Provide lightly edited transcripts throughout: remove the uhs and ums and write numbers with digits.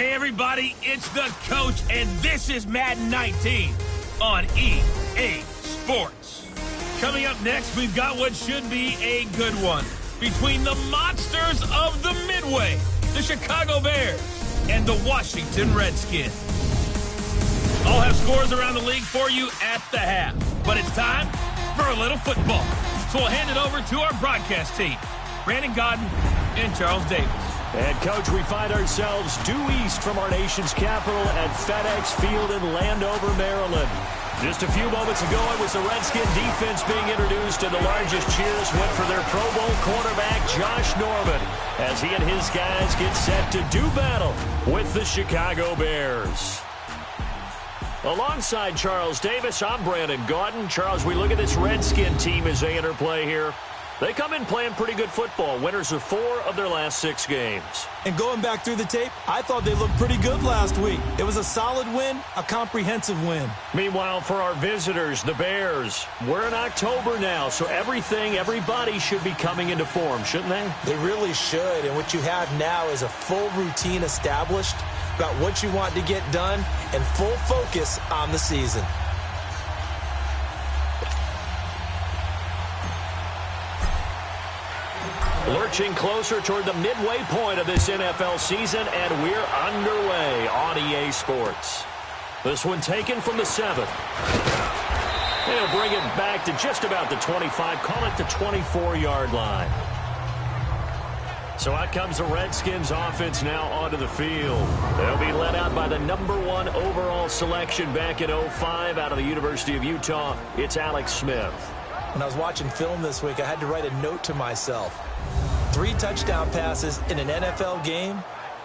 Hey everybody, it's the coach, and this is Madden 19 on EA Sports. Coming up next, we've got what should be a good one between the monsters of the Midway, the Chicago Bears, and the Washington Redskins. I'll have scores around the league for you at the half, but it's time for a little football. So we'll hand it over to our broadcast team, Brandon Godden and Charles Davis. And, Coach, we find ourselves due east from our nation's capital at FedEx Field in Landover, Maryland. Just a few moments ago, it was the Redskin defense being introduced, and the largest cheers went for their Pro Bowl cornerback, Josh Norman, as he and his guys get set to do battle with the Chicago Bears. Alongside Charles Davis, I'm Brandon Gaudin. Charles, we look at this Redskin team as they enter play here. They come in playing pretty good football, winners of 4 of their last 6 games. And going back through the tape, I thought they looked pretty good last week. It was a solid win, a comprehensive win. Meanwhile, for our visitors, the Bears, we're in October now, so everybody should be coming into form, shouldn't they? They really should, and what you have now is a full routine established about what you want to get done and full focus on the season. Lurching closer toward the midway point of this NFL season, and we're underway on EA Sports. This one taken from the 7. They'll bring it back to just about the 25, call it the 24-yard line. So out comes the Redskins offense now onto the field. They'll be led out by the #1 overall selection back in 05 out of the University of Utah. It's Alex Smith. When I was watching film this week, I had to write a note to myself. 3 touchdown passes in an NFL game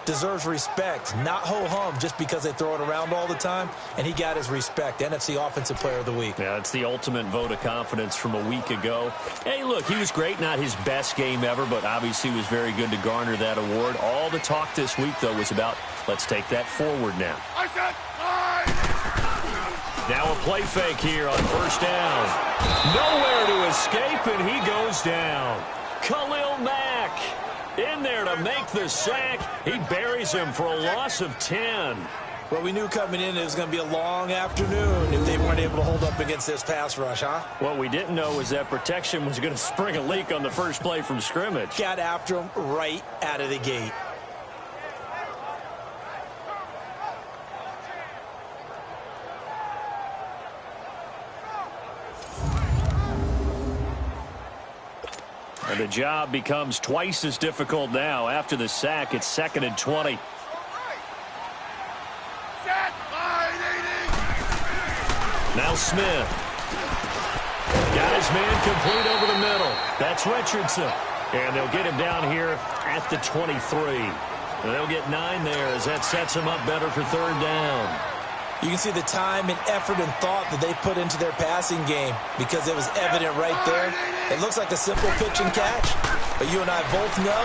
deserves respect, not ho-hum just because they throw it around all the time. And he got his respect, NFC Offensive Player of the Week. Yeah, it's the ultimate vote of confidence from a week ago. Hey, look, he was great, not his best game ever, but obviously was very good to garner that award. All the talk this week, though, was about let's take that forward now. Now a play fake here on first down. Nowhere to escape, and he goes down. Khalil Mack in there to make the sack. He buries him for a loss of 10. Well, we knew coming in it was going to be a long afternoon if they weren't able to hold up against this pass rush, huh? What we didn't know was that protection was going to spring a leak on the first play from scrimmage. Got after him right out of the gate. And the job becomes twice as difficult now. After the sack, it's 2nd and 20. Now Smith. Got his man complete over the middle. That's Richardson. And they'll get him down here at the 23. And they'll get 9 there as that sets him up better for 3rd down. You can see the time and effort and thought that they put into their passing game because it was evident right there. It looks like a simple pitch and catch, but you and I both know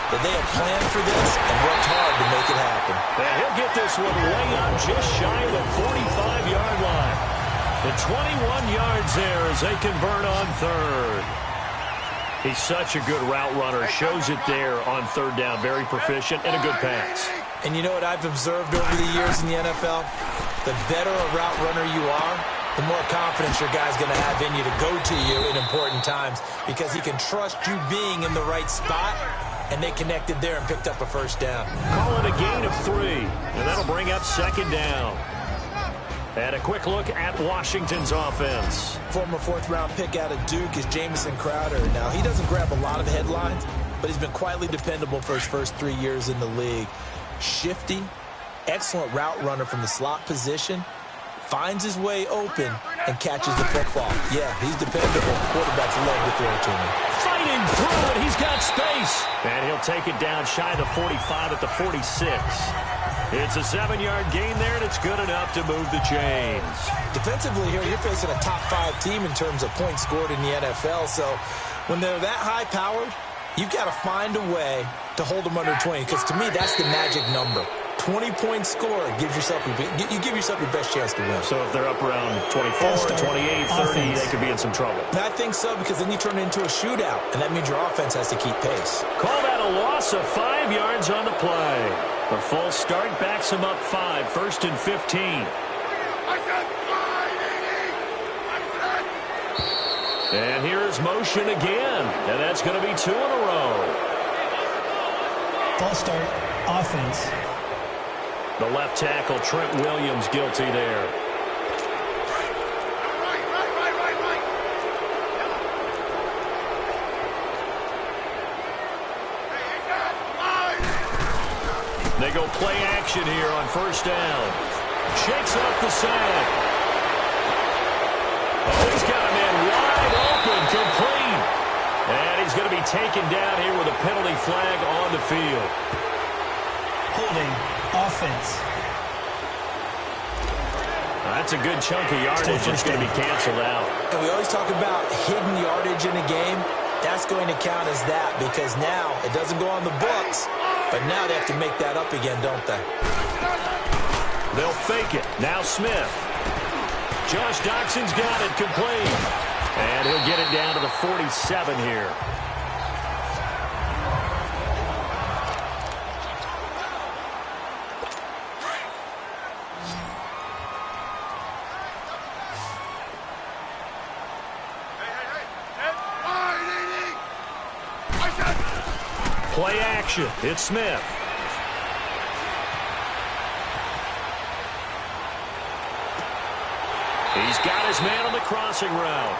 that they have planned for this and worked hard to make it happen. And he'll get this one way up just shy of the 45-yard line. The 21 yards there as they convert on 3rd. He's such a good route runner. Shows it there on 3rd down. Very proficient and a good pass. And you know what I've observed over the years in the NFL? The better a route runner you are, the more confidence your guy's going to have in you to go to you in important times because he can trust you being in the right spot, and they connected there and picked up a 1st down. Call it a gain of 3, and that'll bring up 2nd down. And a quick look at Washington's offense. Former 4th-round pick out of Duke is Jamison Crowder. Now, he doesn't grab a lot of headlines, but he's been quietly dependable for his first 3 years in the league. Shifty, excellent route runner from the slot position, finds his way open, and catches the football. Yeah, he's dependable. Quarterbacks love to throw to him. Fighting through it, he's got space. And he'll take it down shy of the 45 at the 46. It's a 7-yard gain there, and it's good enough to move the chains. Defensively here, you're facing a top 5 team in terms of points scored in the NFL, so when they're that high-powered, you've got to find a way to hold them under 20, because to me, that's the magic number. 20-point score gives yourself you give yourself your best chance to win. So if they're up around 24, 28, 30, they could be in some trouble. And I think so, because then you turn it into a shootout, and that means your offense has to keep pace. Call that a loss of 5 yards on the play. The false start backs him up 5, 1st and 15. And here's motion again, and that's going to be 2 in a row. False start, offense. The left tackle, Trent Williams, guilty there. They go play action here on 1st down. Shakes off the sack. Oh, he's got a man wide open, complete. And he's going to be taken down here with a penalty flag on the field. Holding, offense. That's a good chunk of yardage. It's going to be canceled out. And we always talk about hidden yardage in a game. That's going to count as that, because now it doesn't go on the books, but now they have to make that up again, don't they? They'll fake it. Now Smith. Josh Doxson's got it, complete. And he'll get it down to the 47 here. Play action. It's Smith. He's got his man on the crossing route.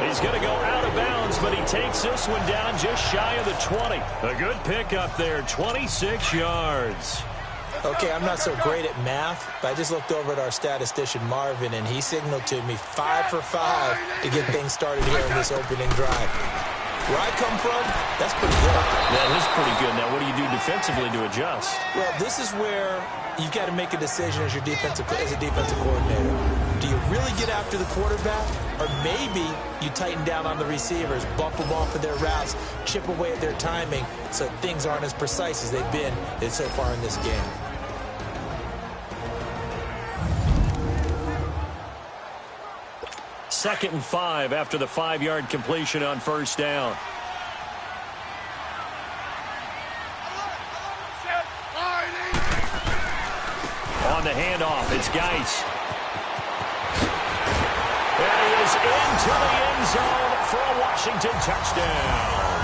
He's going to go out of bounds, but he takes this one down just shy of the 20. A good pickup there, 26 yards. Okay, I'm not so great at math, but I just looked over at our statistician, Marvin, and he signaled to me 5 for 5 to get things started here in this opening drive. Where I come from, that's pretty good. That is pretty good. Now, what do you do defensively to adjust? Well, this is where you've got to make a decision as a defensive coordinator. Do you really get after the quarterback, or maybe you tighten down on the receivers, bump them off of their routes, chip away at their timing so things aren't as precise as they've been so far in this game? Second and 5 after the 5-yard completion on 1st down. On the handoff, it's Geis. And he is into the end zone for a Washington touchdown.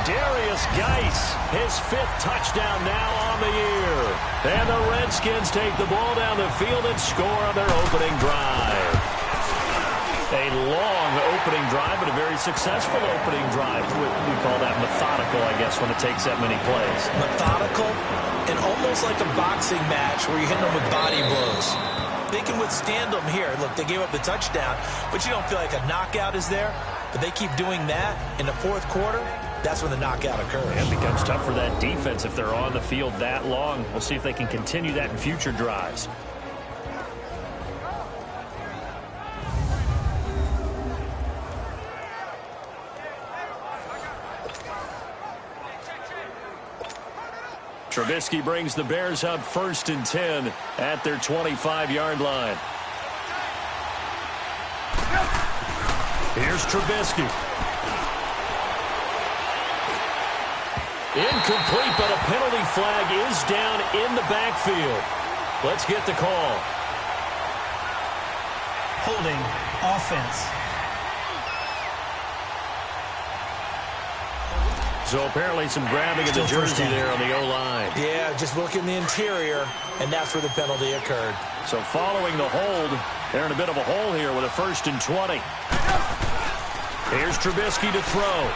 Darius Geis, his 5th touchdown now on the year. And the Redskins take the ball down the field and score on their opening drive. A long opening drive, but a very successful opening drive. We call that methodical, I guess, when it takes that many plays. Methodical and almost like a boxing match where you're hitting them with body blows. They can withstand them here. Look, they gave up the touchdown, but you don't feel like a knockout is there. But they keep doing that in the 4th quarter. That's when the knockout occurs. It becomes tough for that defense if they're on the field that long. We'll see if they can continue that in future drives. Trubisky brings the Bears up 1st and 10 at their 25-yard line. Here's Trubisky. Incomplete, but a penalty flag is down in the backfield. Let's get the call. Holding, offense. So apparently some grabbing of the jersey there on the O-line. Yeah, just look in the interior, and that's where the penalty occurred. So following the hold, they're in a bit of a hole here with a 1st and 20. Here's Trubisky to throw.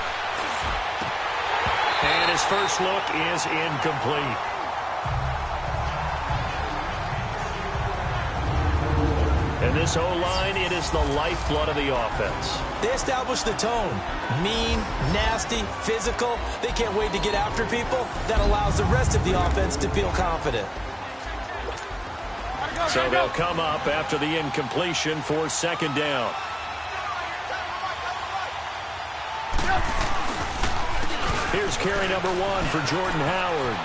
And his first look is incomplete. And this O-line, it is the lifeblood of the offense. They establish the tone. Mean, nasty, physical. They can't wait to get after people. That allows the rest of the offense to feel confident. So they'll come up after the incompletion for 2nd down. Here's carry number 1 for Jordan Howard.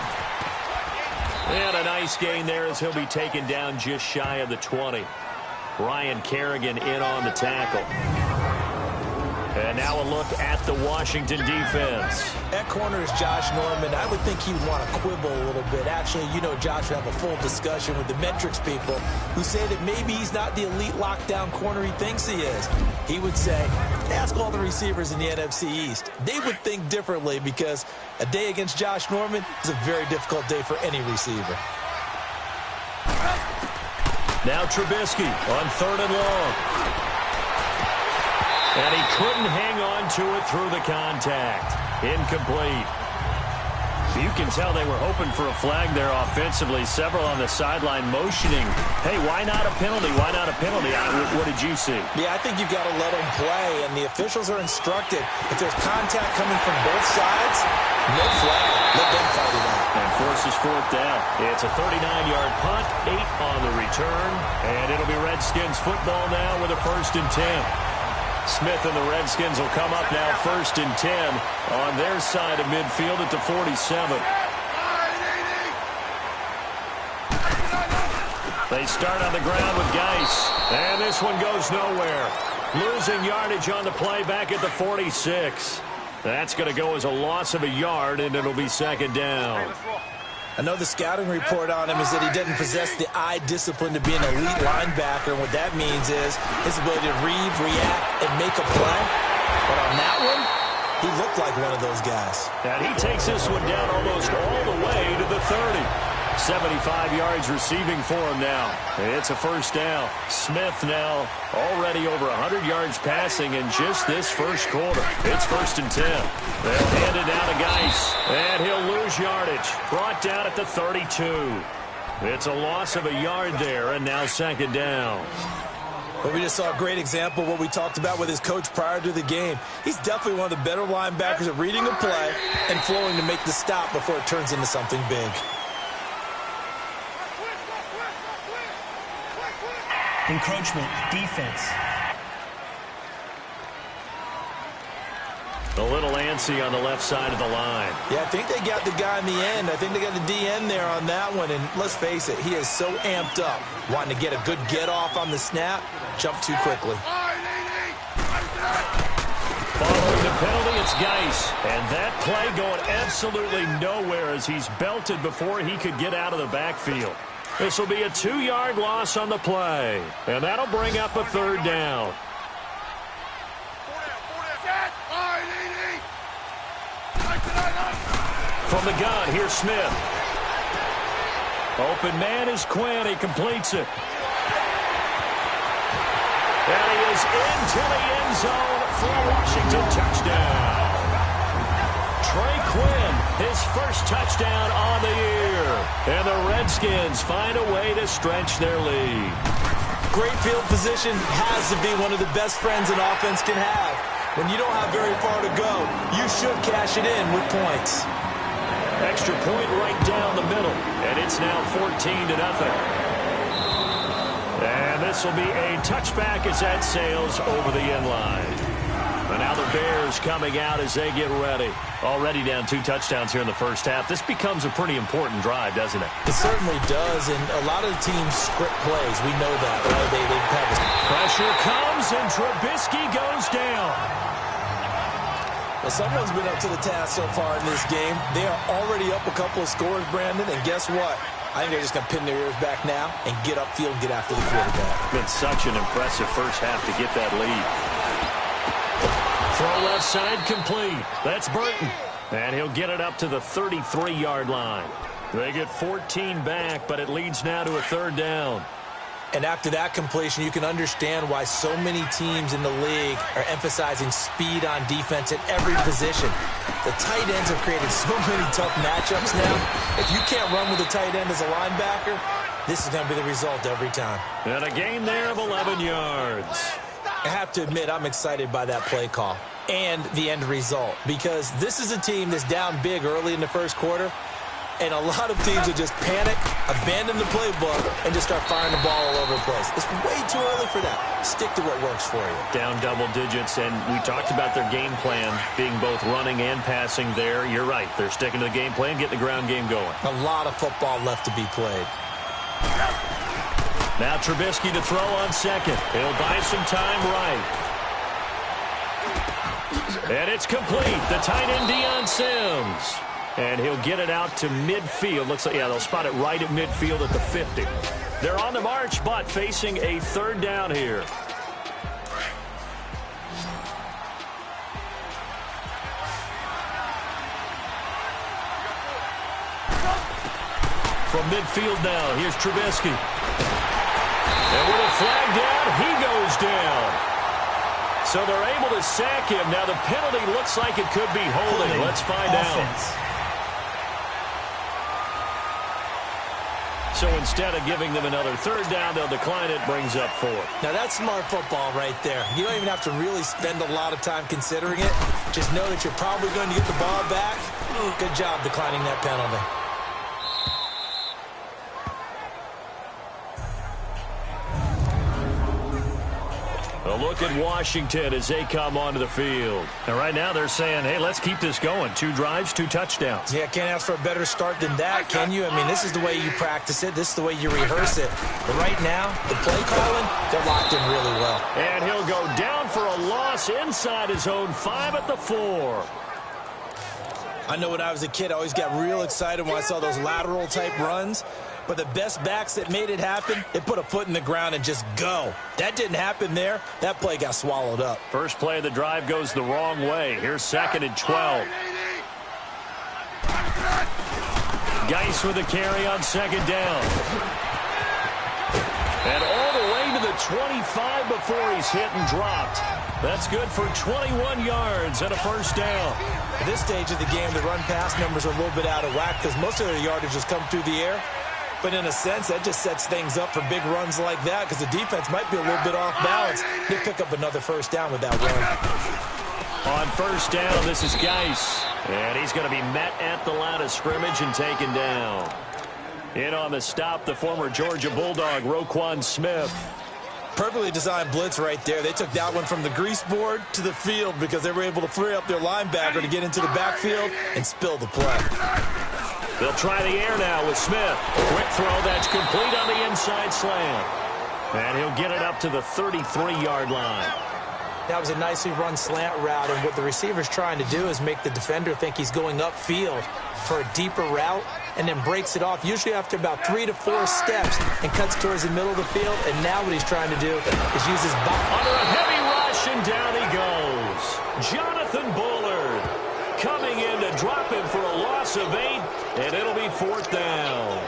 And a nice gain there as he'll be taken down just shy of the 20. Ryan Kerrigan in on the tackle. And now a look at the Washington defense. At corner is Josh Norman. I would think he would want to quibble a little bit. Actually, you know, Josh would have a full discussion with the metrics people who say that maybe he's not the elite lockdown corner he thinks he is. He would say, ask all the receivers in the NFC East. They would think differently because a day against Josh Norman is a very difficult day for any receiver. Now Trubisky on 3rd and long. And he couldn't hang on to it through the contact. Incomplete. You can tell they were hoping for a flag there offensively. Several on the sideline motioning. Hey, why not a penalty? Why not a penalty? What did you see? Yeah, I think you've got to let them play, and the officials are instructed. If there's contact coming from both sides, no flag. Let them fight it out. And forces 4th down. It's a 39-yard punt, 8 on the return. And it'll be Redskins football now with a 1st and 10. Smith and the Redskins will come up now 1st and 10 on their side of midfield at the 47. They start on the ground with Geis. And this one goes nowhere. Losing yardage on the play back at the 46. That's going to go as a loss of a yard, and it'll be 2nd down. I know the scouting report on him is that he doesn't possess the eye discipline to be an elite linebacker, and what that means is his ability to read, react, and make a play. But on that one, he looked like one of those guys. And he takes this one down almost all the way to the 30. 75 yards receiving for him now. It's a 1st down. Smith now already over 100 yards passing in just this 1st quarter. It's 1st and 10. They'll hand it down to Geis, and he'll lose yardage. Brought down at the 32. It's a loss of a yard there, and now 2nd down. But we just saw a great example of what we talked about with his coach prior to the game. He's definitely one of the better linebackers at reading a play and flowing to make the stop before it turns into something big. Encroachment, defense. A little antsy on the left side of the line. Yeah, I think they got the guy in the end. I think they got the DN there on that one. And let's face it, he is so amped up, wanting to get a good get-off on the snap, jump too quickly. Following the penalty, it's Geis. And that play going absolutely nowhere as he's belted before he could get out of the backfield. This will be a 2-yard loss on the play. And that'll bring up a 3rd down. From the gun, here's Smith. Open man is Quinn. He completes it. And he is into the end zone for a Washington touchdown. Trey Quinn, his 1st touchdown on the year. And the Redskins find a way to stretch their lead. Great field position has to be one of the best friends an offense can have. When you don't have very far to go, you should cash it in with points. Extra point right down the middle. And it's now 14-0. And this will be a touchback as that sails over the end line. And now the Bears coming out as they get ready. Already down 2 touchdowns here in the 1st half. This becomes a pretty important drive, doesn't it? It certainly does, and a lot of the teams script plays. We know that. Right? They have a... Pressure comes, and Trubisky goes down. Well, someone's been up to the task so far in this game. They are already up a couple of scores, Brandon, and guess what? I think they're just going to pin their ears back now and get upfield and get after the quarterback. Been such an impressive 1st half to get that lead. Throw left side complete. That's Burton. And he'll get it up to the 33-yard line. They get 14 back, but it leads now to a 3rd down. And after that completion, you can understand why so many teams in the league are emphasizing speed on defense at every position. The tight ends have created so many tough matchups now. If you can't run with a tight end as a linebacker, this is going to be the result every time. And a gain there of 11 yards. I have to admit, I'm excited by that play call and the end result because this is a team that's down big early in the 1st quarter. And a lot of teams will just panic, abandon the playbook, and just start firing the ball all over the place. It's way too early for that. Stick to what works for you. Down double digits, and we talked about their game plan being both running and passing there. You're right. They're sticking to the game plan, getting the ground game going. A lot of football left to be played. Now Trubisky to throw on second. He'll buy some time right. And it's complete. The tight end, Deion Sims. And he'll get it out to midfield. Looks like, yeah, they'll spot it right at midfield at the 50. They're on the march, but facing a third down here. From midfield now, here's Trubisky. And with a flag down, he goes down. So they're able to sack him. Now the penalty looks like it could be holding. Let's find out. So instead of giving them another third down, they'll decline it, brings up fourth. Now that's smart football right there. You don't even have to really spend a lot of time considering it. Just know that you're probably going to get the ball back. Good job declining that penalty. A look at Washington as they come onto the field. And right now they're saying, hey, let's keep this going. 2 drives, 2 touchdowns. Yeah, can't ask for a better start than that, can you? I mean, this is the way you practice it. This is the way you rehearse it. But right now, the play calling, they're locked in really well. And he'll go down for a loss inside his own 5 at the 4. I know when I was a kid, I always got real excited when I saw those lateral type runs. But the best backs that made it happen, they put a foot in the ground and just go. That didn't happen there. That play got swallowed up. First play of the drive goes the wrong way. Here's 2nd and 12. Geis with a carry on 2nd down. And all the way to the 25 before he's hit and dropped. That's good for 21 yards and a first down. At this stage of the game, the run-pass numbers are a little bit out of whack because most of their yardage has come through the air. But in a sense, that just sets things up for big runs like that because the defense might be a little bit off balance. They pick up another first down with that run. On first down, this is Geis. And he's going to be met at the line of scrimmage and taken down. In on the stop, the former Georgia Bulldog, Roquan Smith. Perfectly designed blitz right there. They took that one from the grease board to the field because they were able to free up their linebacker to get into the backfield and spill the play. They'll try the air now with Smith. Quick throw, that's complete on the inside slant. And he'll get it up to the 33-yard line. That was a nicely run slant route, and what the receiver's trying to do is make the defender think he's going upfield for a deeper route and then breaks it off, usually after about 3 to 4 steps, and cuts towards the middle of the field. And now what he's trying to do is use his body. Under a heavy rush, and down he goes. Jonathan Bullard coming in to drop him for a loss of 8, and it'll be 4th down.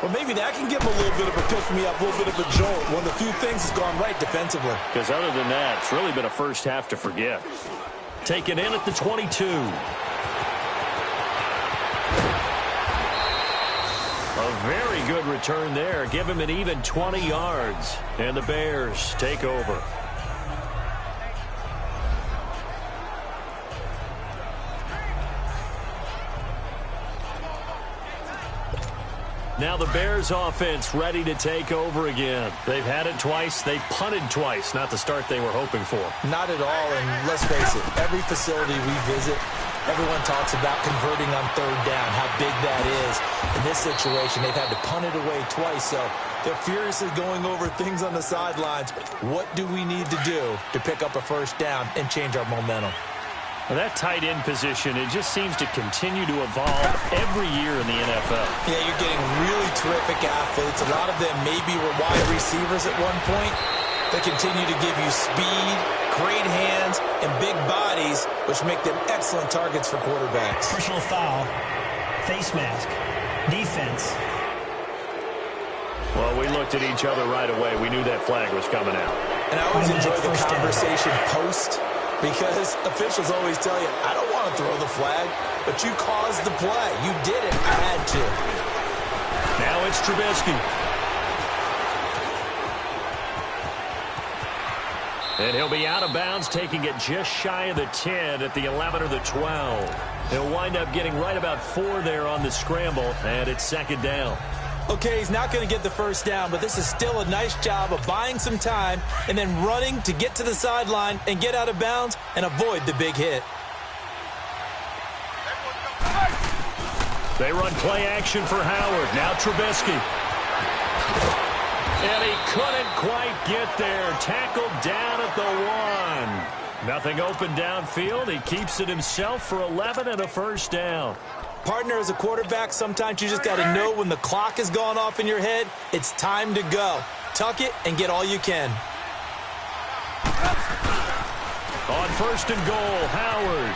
Well, maybe that can give him a little bit of a pick-me-up, a little bit of a jolt. One of the few things has gone right defensively. Because other than that, it's really been a first half to forget. Taken in at the 22. A very good return there. Give him an even 20 yards. And the Bears take over. Now the Bears offense ready to take over again. They've had it twice. They've punted twice. Not the start they were hoping for. Not at all, and let's face it, every facility we visit, everyone talks about converting on 3rd down, how big that is. In this situation, they've had to punt it away twice, so they're furiously going over things on the sidelines. What do we need to do to pick up a first down and change our momentum? Well, that tight end position, it just seems to continue to evolve every year in the NFL. Yeah, you're getting really terrific athletes. A lot of them maybe were wide receivers at one point. They continue to give you speed, great hands, and big bodies, which make them excellent targets for quarterbacks. Personal foul, face mask, defense. Well, we looked at each other right away. We knew that flag was coming out. And I always enjoy the conversation post, because officials always tell you, I don't want to throw the flag, but you caused the play. You did it. I had to. Now it's Trubisky. And he'll be out of bounds, taking it just shy of the 10 at the 11 or the 12. He'll wind up getting right about 4 there on the scramble, and it's second down. Okay, he's not going to get the first down, but this is still a nice job of buying some time and then running to get to the sideline and get out of bounds and avoid the big hit. They run play action for Howard. Now Trubisky. And he couldn't quite get there. Tackled down at the 1. Nothing open downfield. He keeps it himself for 11 and a first down. Partner, as a quarterback, sometimes you just got to know when the clock has gone off in your head, it's time to go. Tuck it and get all you can. On first and goal, Howard.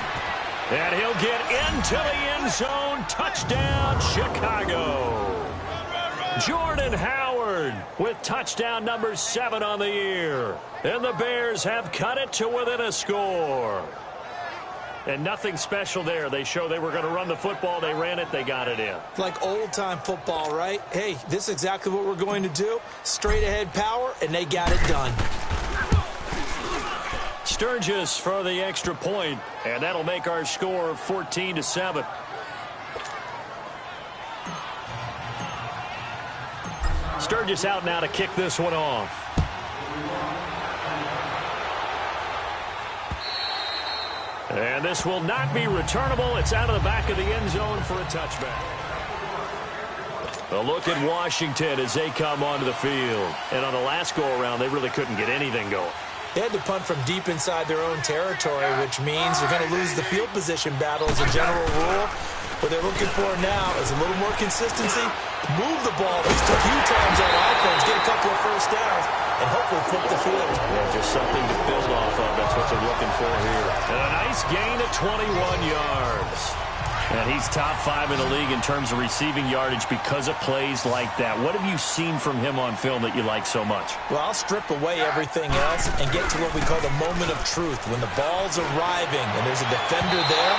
And he'll get into the end zone. Touchdown, Chicago. Jordan Howard with touchdown number 7 on the year. And the Bears have cut it to within a score. And nothing special there. They show they were going to run the football. They ran it. They got it in. Like old-time football, right? Hey, this is exactly what we're going to do. Straight-ahead power, and they got it done. Sturgis for the extra point, and that'll make our score 14-7. Sturgis out now to kick this one off. And this will not be returnable. It's out of the back of the end zone for a touchback. A look at Washington as they come onto the field. And on the last go-around, they really couldn't get anything going. They had to punt from deep inside their own territory, which means you're going to lose the field position battle as a general rule. What they're looking for now is a little more consistency, move the ball at least a few times on offense, get a couple of first downs, and hopefully flip the field. Yeah, just something to build off of. That's what they're looking for here. And a nice gain of 21 yards. And he's top 5 in the league in terms of receiving yardage because of plays like that. What have you seen from him on film that you like so much? Well, I'll strip away everything else and get to what we call the moment of truth. When the ball's arriving and there's a defender there,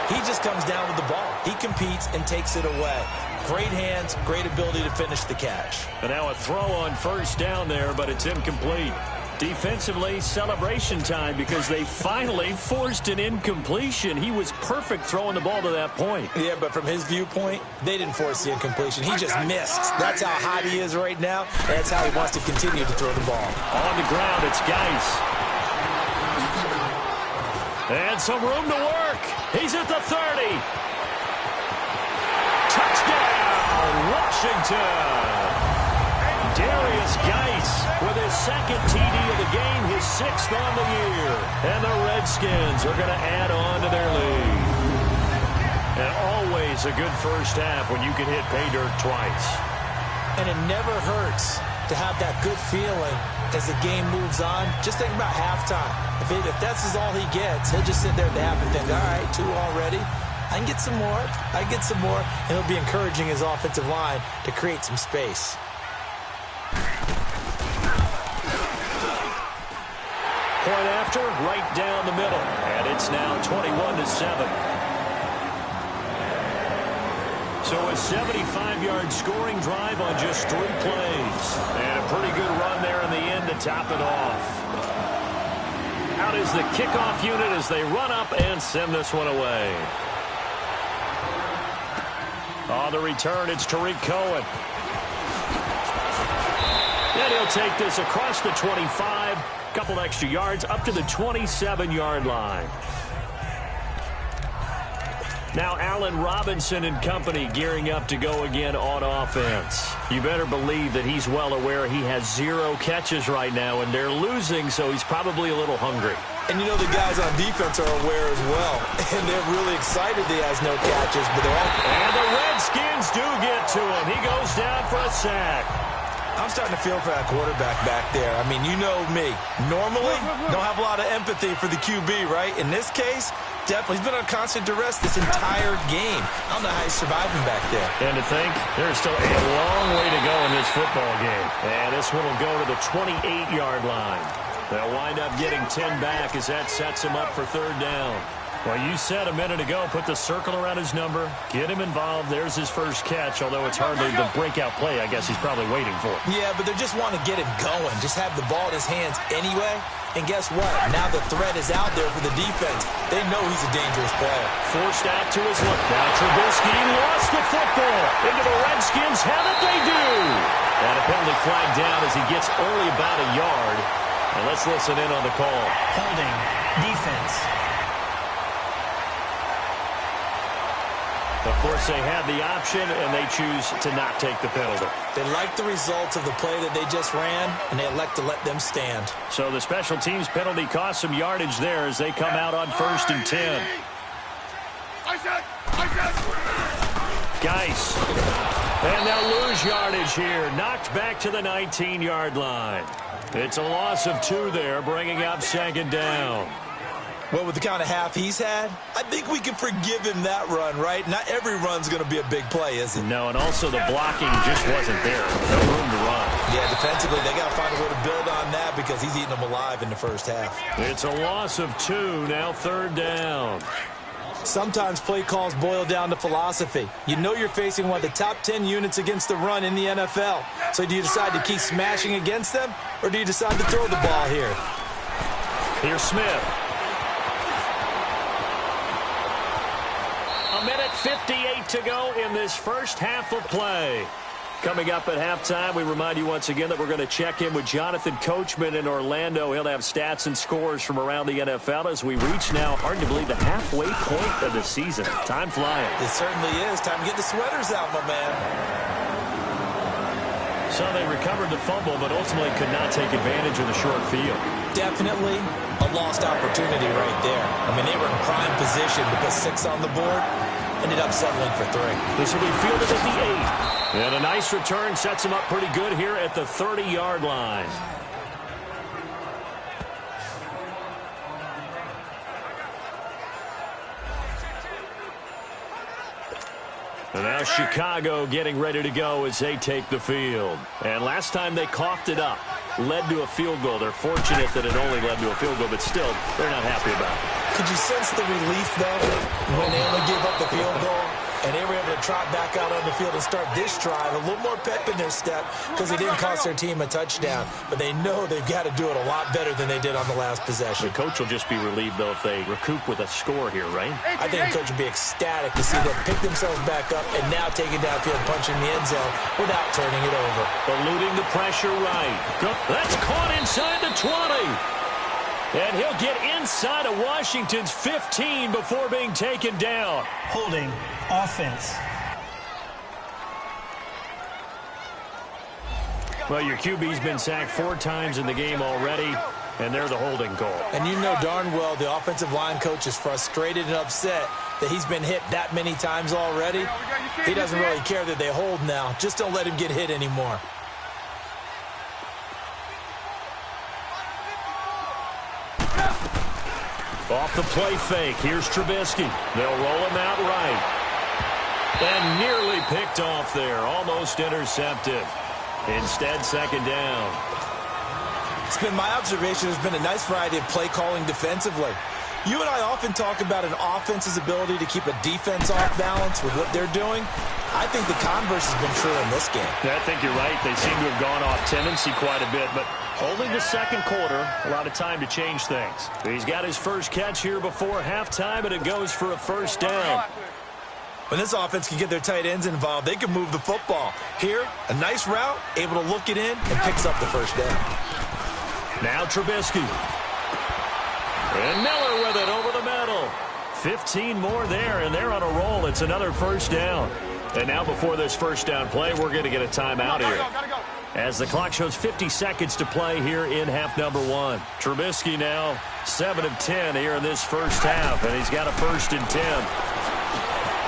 he just comes down with the ball. He competes and takes it away. Great hands, great ability to finish the catch. And now a throw on first down there, but it's incomplete. Defensively, celebration time because they finally forced an incompletion. He was perfect throwing the ball to that point. Yeah, but from his viewpoint, they didn't force the incompletion. He just missed. That's how hot he is right now. That's how he wants to continue to throw the ball. On the ground, it's Geis. And some room to work. He's at the 30. Touchdown, Washington. Darius Geis with his second TD of the game, his 6th on the year. And the Redskins are going to add on to their lead. And always a good first half when you can hit pay dirt twice. And it never hurts to have that good feeling as the game moves on. Just think about halftime. If that's all he gets, he'll just sit there at the half and think, all right, 2 already. I can get some more. I can get some more. And he'll be encouraging his offensive line to create some space. Point after, right down the middle. And it's now 21-7. So a 75-yard scoring drive on just 3 plays. And a pretty good run there in the end to top it off. Out is the kickoff unit as they run up and send this one away. On the return, it's Tariq Cohen. And he'll take this across the 25. Couple extra yards up to the 27-yard line. Now Allen Robinson and company gearing up to go again on offense. You better believe that he's well aware he has 0 catches right now, and they're losing, so he's probably a little hungry. And you know the guys on defense are aware as well. And they're really excited that he has no catches. But they're all... And the Redskins do get to him. He goes down for a sack. I'm starting to feel for that quarterback back there. I mean, you know me. Normally, don't have a lot of empathy for the QB, right? In this case, definitely. He's been on constant duress this entire game. I don't know how he's surviving back there. And to think, there's still a long way to go in this football game. And this one will go to the 28-yard line. They'll wind up getting 10 back as that sets him up for 3rd down. Well, you said a minute ago, put the circle around his number, get him involved. There's his first catch, although it's hardly the breakout play I guess he's probably waiting for. Yeah, but they just want to get him going. Just have the ball in his hands anyway. And guess what? Now the threat is out there for the defense. They know he's a dangerous player. Forced out to his left. Now Trubisky lost the football. Into the Redskins have it, they do. And a penalty flag down as he gets only about a yard. And let's listen in on the call. Holding. Defense. Of course, they had the option, and they choose to not take the penalty. They like the results of the play that they just ran, and they elect to let them stand. So the special teams penalty cost some yardage there as they come out on 1st and 10. Geis. And they'll lose yardage here. Knocked back to the 19-yard line. It's a loss of 2 there, bringing up 2nd down. Well, with the kind of half he's had, I think we can forgive him that run, right? Not every run's going to be a big play, is it? No, and also the blocking just wasn't there. No room to run. Yeah, defensively, they got to find a way to build on that because he's eating them alive in the first half. It's a loss of 2, now 3rd down. Sometimes play calls boil down to philosophy. You know you're facing one of the top 10 units against the run in the NFL. So do you decide to keep smashing against them, or do you decide to throw the ball here? Here's Smith. A minute 58 to go in this first half of play. Coming up at halftime, we remind you once again that we're going to check in with Jonathan Coachman in Orlando. He'll have stats and scores from around the NFL as we reach now, hard to believe, the halfway point of the season. Time flying. It certainly is. Time to get the sweaters out, my man. So they recovered the fumble, but ultimately could not take advantage of the short field. Definitely a lost opportunity right there. I mean, they were in prime position to put 6 on the board. Ended up settling for 3. This will be fielded at the 8. And a nice return sets him up pretty good here at the 30-yard line. And now Chicago getting ready to go as they take the field. And last time they coughed it up, led to a field goal. They're fortunate that it only led to a field goal, but still, they're not happy about it. Could you sense the relief, though, when they only gave up the field goal? And they were able to trot back out on the field and start this drive. A little more pep in their step because it didn't cost their team a touchdown. But they know they've got to do it a lot better than they did on the last possession. The coach will just be relieved, though, if they recoup with a score here, right? I think the coach will be ecstatic to see them pick themselves back up and now take it downfield, punching the end zone without turning it over. Eluding the pressure right. That's caught inside the 20. And he'll get inside of Washington's 15 before being taken down. Holding. Offense. Well, your QB's been sacked 4 times in the game already, and they're the holding call. And you know darn well the offensive line coach is frustrated and upset that he's been hit that many times already. He doesn't really care that they hold now. Just don't let him get hit anymore. Off the play fake, here's Trubisky. They'll roll him out right. And nearly picked off there, almost intercepted. Instead, 2nd down. It's been my observation there's been a nice variety of play calling defensively. You and I often talk about an offense's ability to keep a defense off balance with what they're doing. I think the converse has been true in this game. Yeah, I think you're right. They seem to have gone off tendency quite a bit, but only the 2nd quarter, a lot of time to change things. He's got his first catch here before halftime, and it goes for a 1st down. When this offense can get their tight ends involved, they can move the football. Here, a nice route, able to look it in, and picks up the 1st down. Now Trubisky. And Miller with it over the middle. 15 more there, and they're on a roll. It's another 1st down. And now before this 1st down play, we're going to get a timeout here. As the clock shows 50 seconds to play here in half number 1. Trubisky now 7 of 10 here in this first half, and he's got a 1st and 10.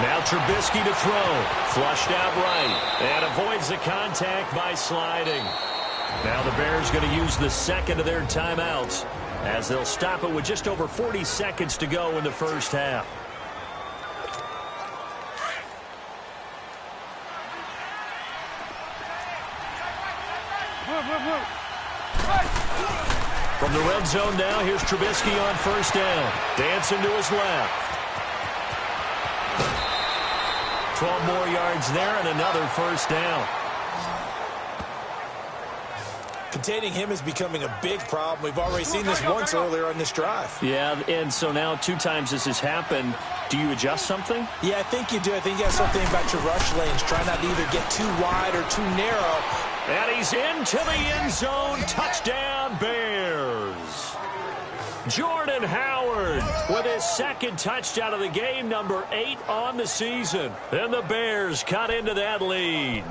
Now Trubisky to throw. Flushed out right. And avoids the contact by sliding. Now the Bears going to use the 2nd of their timeouts as they'll stop it with just over 40 seconds to go in the first half. From the red zone now, here's Trubisky on first down. Dancing to his left. 12 more yards there and another first down. Containing him is becoming a big problem. We've already seen this once earlier on this drive. Yeah, and so now 2 times this has happened. Do you adjust something? Yeah, I think you do. I think you got something about your rush lanes. Try not to either get too wide or too narrow. And he's into the end zone. Touchdown, Bears. Jordan Howard with his second touchdown of the game, number 8 on the season. And the Bears cut into that lead.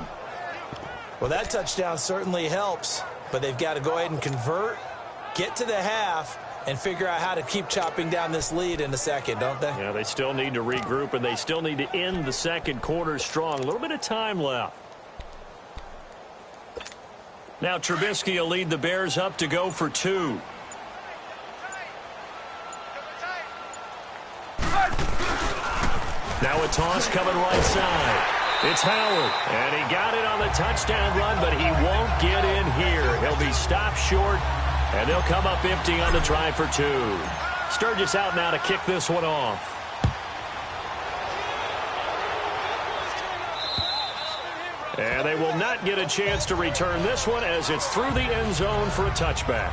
Well, that touchdown certainly helps, but they've got to go ahead and convert, get to the half, and figure out how to keep chopping down this lead in the second, don't they? Yeah, they still need to regroup, and they still need to end the second quarter strong. A little bit of time left. Now Trubisky will lead the Bears up to go for 2. Now a toss coming right side. It's Howard, and he got it on the touchdown run, but he won't get in here. He'll be stopped short, and they'll come up empty on the try for 2. Sturgis out now to kick this one off. And they will not get a chance to return this one as it's through the end zone for a touchback.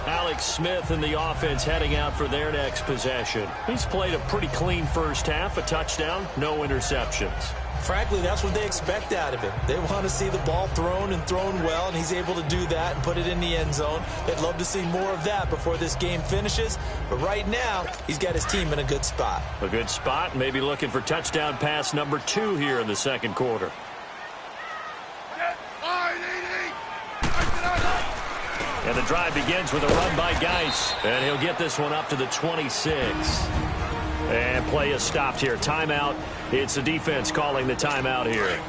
Alex Smith and the offense heading out for their next possession. He's played a pretty clean first half, a touchdown, no interceptions. Frankly, that's what they expect out of him. They want to see the ball thrown and thrown well, and he's able to do that and put it in the end zone. They'd love to see more of that before this game finishes. But right now, he's got his team in a good spot. A good spot, maybe looking for touchdown pass number 2 here in the second quarter. And the drive begins with a run by Geis. And he'll get this one up to the 26. And play is stopped here. Timeout. It's the defense calling the timeout here,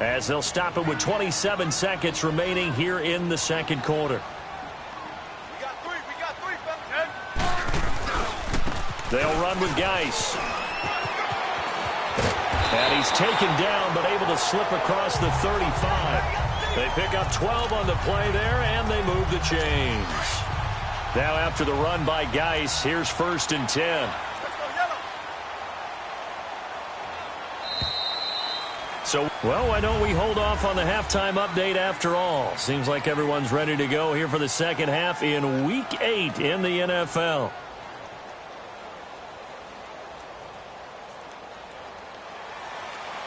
as they'll stop it with 27 seconds remaining here in the second quarter. We got three. They'll run with Geis. And he's taken down, but able to slip across the 35. They pick up 12 on the play there, and they move the chains. Now after the run by Geis, here's 1st and 10. So, well, why don't we hold off on the halftime update after all? Seems like everyone's ready to go here for the second half in Week 8 in the NFL.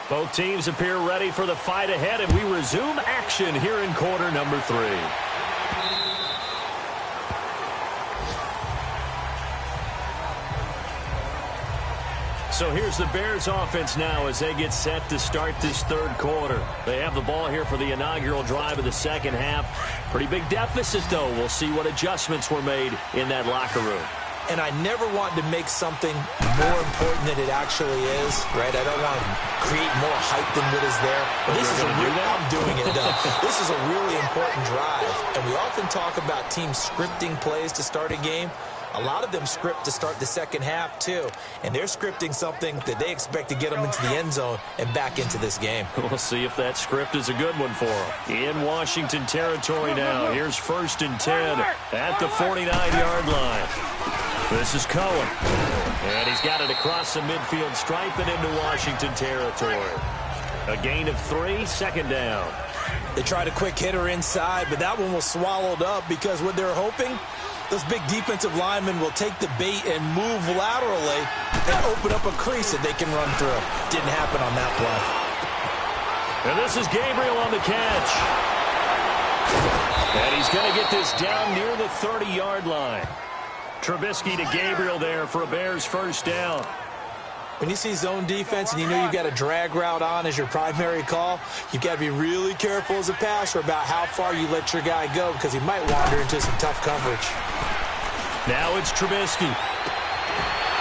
Both teams appear ready for the fight ahead, and we resume action here in quarter number 3. So here's the Bears offense now as they get set to start this third quarter. They have the ball here for the inaugural drive of the second half. Pretty big deficit, though. We'll see what adjustments were made in that locker room. And I never want to make something more important than it actually is, right? I don't want to create more hype than what is there. But this is I'm doing it, though. This is a really important drive. And we often talk about teams scripting plays to start a game. A lot of them script to start the second half, too. And they're scripting something that they expect to get them into the end zone and back into this game. We'll see if that script is a good one for them. In Washington territory now. Here's 1st and 10 at the 49-yard line. This is Cohen. And he's got it across the midfield stripe and into Washington territory. A gain of 3, second down. They tried a quick hitter inside, but that one was swallowed up because what they're hoping, those big defensive linemen will take the bait and move laterally and open up a crease that they can run through. Didn't happen on that play. And this is Gabriel on the catch. And he's going to get this down near the 30-yard line. Trubisky to Gabriel there for a Bears first down. When you see zone defense and you know you've got a drag route on as your primary call, you've got to be really careful as a passer about how far you let your guy go because he might wander into some tough coverage. Now it's Trubisky.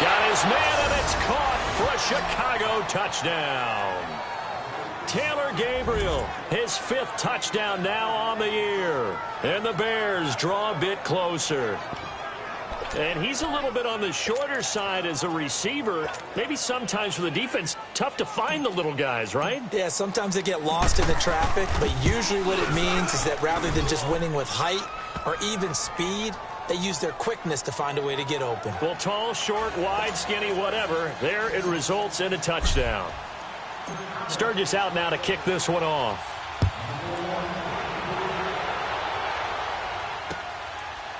Got his man, and it's caught for a Chicago touchdown. Taylor Gabriel, his 5th touchdown now on the year. And the Bears draw a bit closer. And he's a little bit on the shorter side as a receiver. Maybe sometimes for the defense, tough to find the little guys, right? Yeah, sometimes they get lost in the traffic, but usually what it means is that rather than just winning with height or even speed, They use their quickness to find a way to get open. Well, tall, short, wide, skinny, whatever. There it results in a touchdown. Sturgis out now to kick this one off.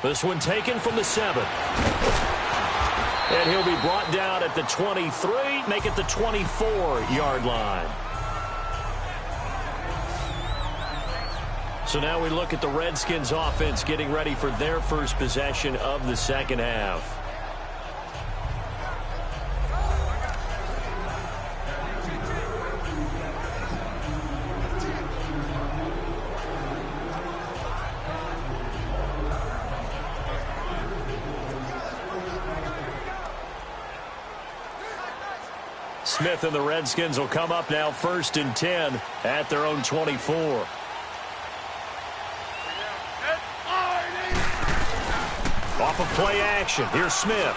This one taken from the 7. And he'll be brought down at the 23, make it the 24-yard line. So now we look at the Redskins offense getting ready for their first possession of the second half. Smith and the Redskins will come up now 1st and 10 at their own 24. Off of play action. Here's Smith.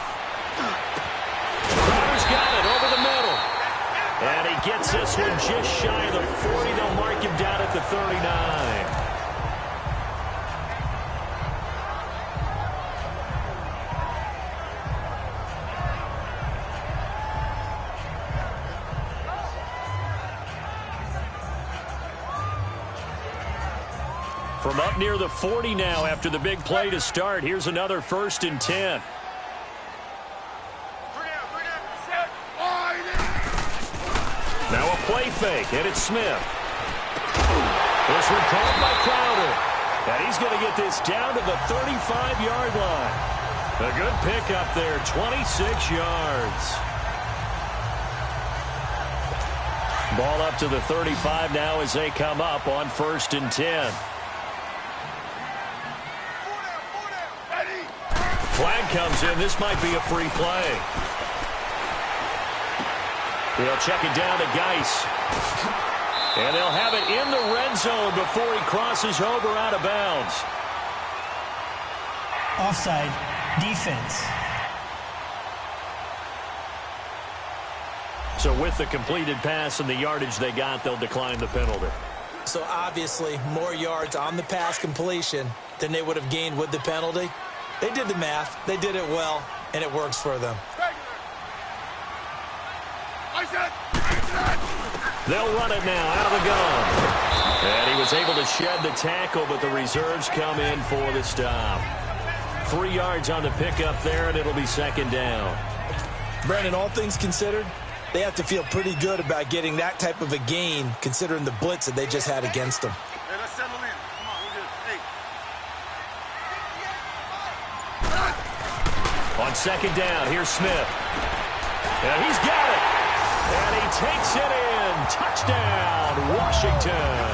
Crowder's got it over the middle. And he gets this one just shy of the 40. They'll mark him down at the 39. From up near the 40 now after the big play to start. Here's another 1st and 10. Now a play fake, and it's Smith. This one caught by Crowder. And he's going to get this down to the 35-yard line. A good pickup there, 26 yards. Ball up to the 35 now as they come up on 1st and 10. Flag comes in. This might be a free play. They'll check it down to Geis. And they'll have it in the red zone before he crosses over out of bounds. Offside. Defense. So with the completed pass and the yardage they got, they'll decline the penalty. So obviously more yards on the pass completion than they would have gained with the penalty. They did the math. They did it well, and it works for them. They'll run it now out of the gun. And he was able to shed the tackle, but the reserves come in for the stop. 3 yards on the pickup there, and it'll be 2nd down. Brandon, all things considered, they have to feel pretty good about getting that type of a gain, considering the blitz that they just had against them. Hey, let's settle in. Come on, we're good. Hey. On 2nd down, here's Smith. And he's got it. And he takes it in. Touchdown, Washington.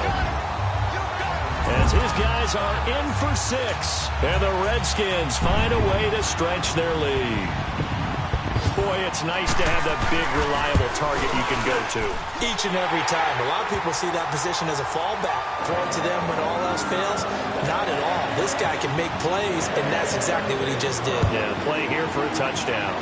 As his guys are in for 6. And the Redskins find a way to stretch their lead. Boy, it's nice to have that big, reliable target you can go to. Each and every time. A lot of people see that position as a fallback. Throw it to them when all else fails. Not at all. This guy can make plays, and that's exactly what he just did. Yeah, play here for a touchdown.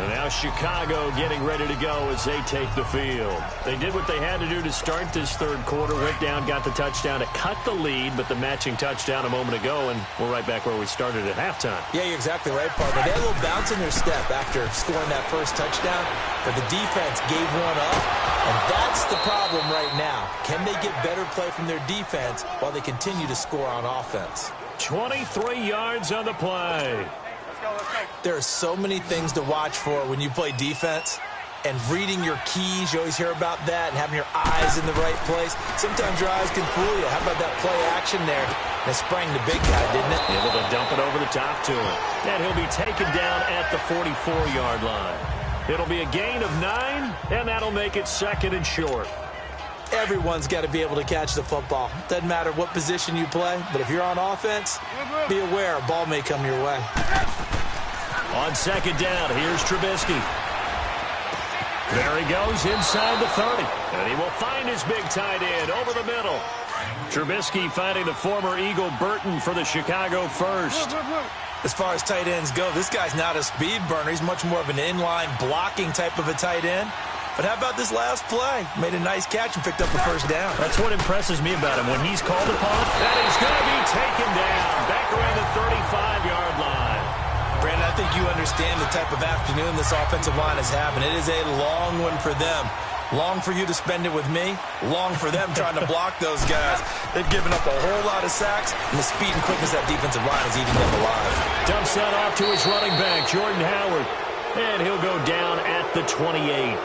And now Chicago getting ready to go as they take the field. They did what they had to do to start this 3rd quarter. Went down, got the touchdown to cut the lead, but the matching touchdown a moment ago, and we're right back where we started at halftime. Yeah, you're exactly right, partner. They had a little bounce in their step after scoring that first touchdown, but the defense gave one up, and that's the problem right now. Can they get better play from their defense while they continue to score on offense? 23 yards on the play. There are so many things to watch for when you play defense, and reading your keys, you always hear about that, and having your eyes in the right place. Sometimes your eyes can fool you. How about that play action there? That sprang the big guy, didn't it? Able to dump it over the top to him. And he'll be taken down at the 44-yard line. It'll be a gain of 9, and that'll make it 2nd and short. Everyone's got to be able to catch the football. Doesn't matter what position you play, but if you're on offense, be aware a ball may come your way. On 2nd down, here's Trubisky. There he goes inside the 30. And he will find his big tight end over the middle. Trubisky finding the former Eagle Burton for the Chicago first. As far as tight ends go, this guy's not a speed burner. He's much more of an inline blocking type of a tight end. But how about this last play? Made a nice catch and picked up the first down. That's what impresses me about him. When he's called upon, that is going to be taken down. Back around the 35-yard line. Brandon, I think you understand the type of afternoon this offensive line is having. It is a long one for them. Long for you to spend it with me. Long for them trying to block those guys. They've given up a whole lot of sacks, and the speed and quickness of that defensive line is eating them alive. Dumps that off to his running back, Jordan Howard. And he'll go down at the 28.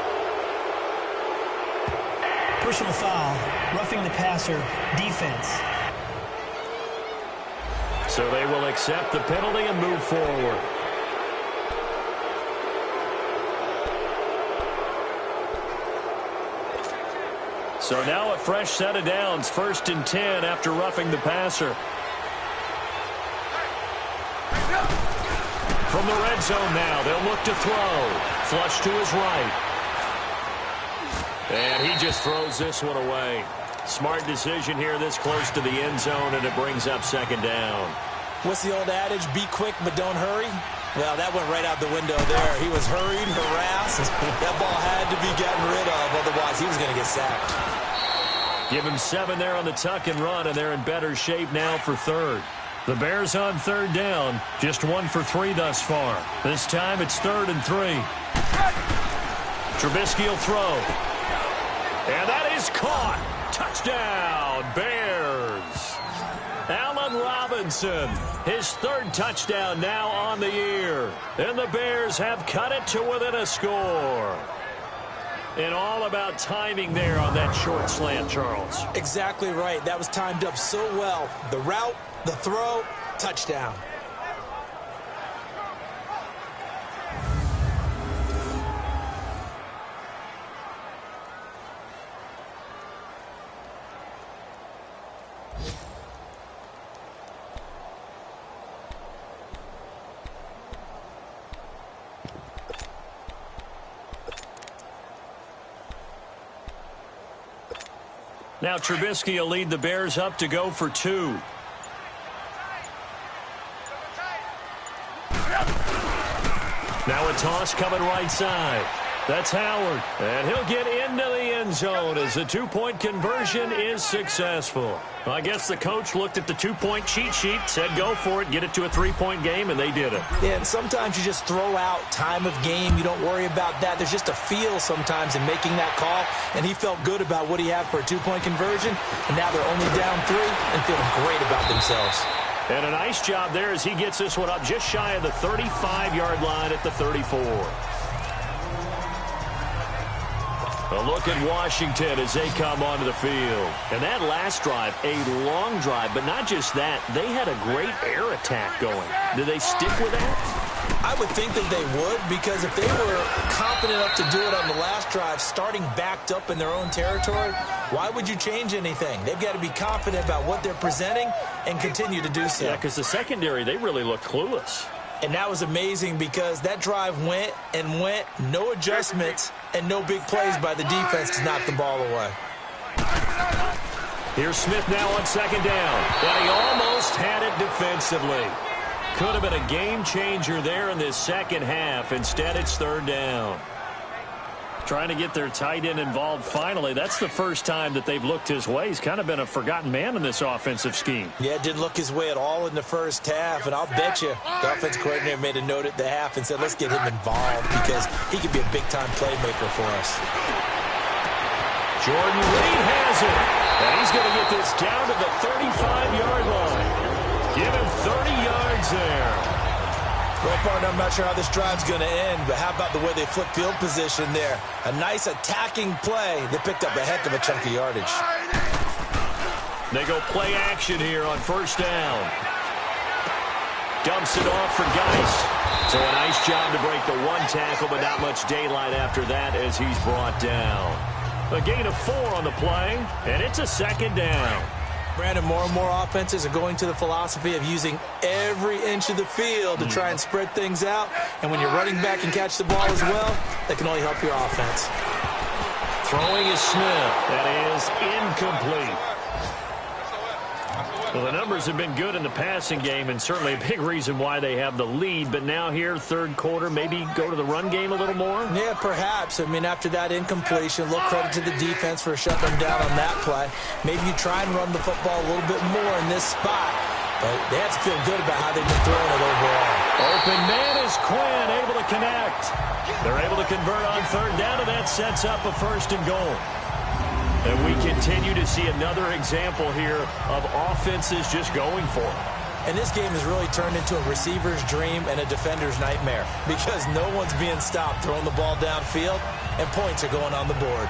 Personal foul, roughing the passer, defense. So they will accept the penalty and move forward. So now a fresh set of downs, 1st and 10 after roughing the passer. From the red zone now, they'll look to throw. Flush to his right. And he just throws this one away. Smart decision here this close to the end zone, and it brings up 2nd down. What's the old adage? Be quick, but don't hurry. Well, that went right out the window there. He was hurried, harassed. That ball had to be gotten rid of, otherwise he was going to get sacked. Give him 7 there on the tuck and run, and they're in better shape now for 3rd. The Bears on 3rd down, just 1 for 3 thus far. This time it's 3rd and 3. Trubisky will throw. And that is caught. Touchdown, Bears. Allen Robinson, his 3rd touchdown now on the year. And the Bears have cut it to within a score. And all about timing there on that short slant, Charles. Exactly right. That was timed up so well. The route, the throw, touchdown. Now Trubisky will lead the Bears up to go for 2. Now a toss coming right side. That's Howard. And he'll get into the end zone as the 2-point conversion is successful. Well, I guess the coach looked at the 2-point cheat sheet, said go for it, get it to a 3-point game, and they did it. Yeah, and sometimes you just throw out time of game. You don't worry about that. There's just a feel sometimes in making that call, and he felt good about what he had for a 2-point conversion, and now they're only down 3 and feeling great about themselves. And a nice job there as he gets this one up just shy of the 35-yard line at the 34. A look at Washington as they come onto the field. And that last drive, a long drive, but not just that. They had a great air attack going. Do they stick with that? I would think that they would, because if they were confident enough to do it on the last drive, starting backed up in their own territory, why would you change anything? They've got to be confident about what they're presenting and continue to do so. Yeah, because the secondary, they really looked clueless. And that was amazing because that drive went and went, no adjustments, and no big plays by the defense to knock the ball away. Here's Smith now on 2nd down. And he almost had it defensively. Could have been a game changer there in this second half. Instead, it's 3rd down. Trying to get their tight end involved finally. That's the first time that they've looked his way. He's kind of been a forgotten man in this offensive scheme. Yeah, didn't look his way at all in the first half. And I'll bet you the offensive coordinator made a note at the half and said, let's get him involved because he could be a big-time playmaker for us. Jordan Reed has it. And he's going to get this down to the 35-yard line. Give him 30 yards there. Well, partner, I'm not sure how this drive's going to end, but how about the way they flip field position there? A nice attacking play. They picked up a heck of a chunk of yardage. They go play action here on 1st down. Dumps it off for Geist. So a nice job to break the 1 tackle, but not much daylight after that as he's brought down. A gain of 4 on the play, and it's a 2nd down. Brandon, more and more offenses are going to the philosophy of using every inch of the field to try and spread things out. And when you're running back and catch the ball as well, that can only help your offense. Throwing is Smith. That is incomplete. Well, the numbers have been good in the passing game, and certainly a big reason why they have the lead. But now here, third quarter, maybe go to the run game a little more? Yeah, perhaps. I mean, after that incompletion, a little credit to the defense for shutting them down on that play. Maybe you try and run the football a little bit more in this spot. But they have to feel good about how they've been throwing it overall. Open man is Quinn, able to connect. They're able to convert on third down, and that sets up a 1st and goal. And we continue to see another example here of offenses just going for it. And this game has really turned into a receiver's dream and a defender's nightmare because no one's being stopped throwing the ball downfield, and points are going on the board.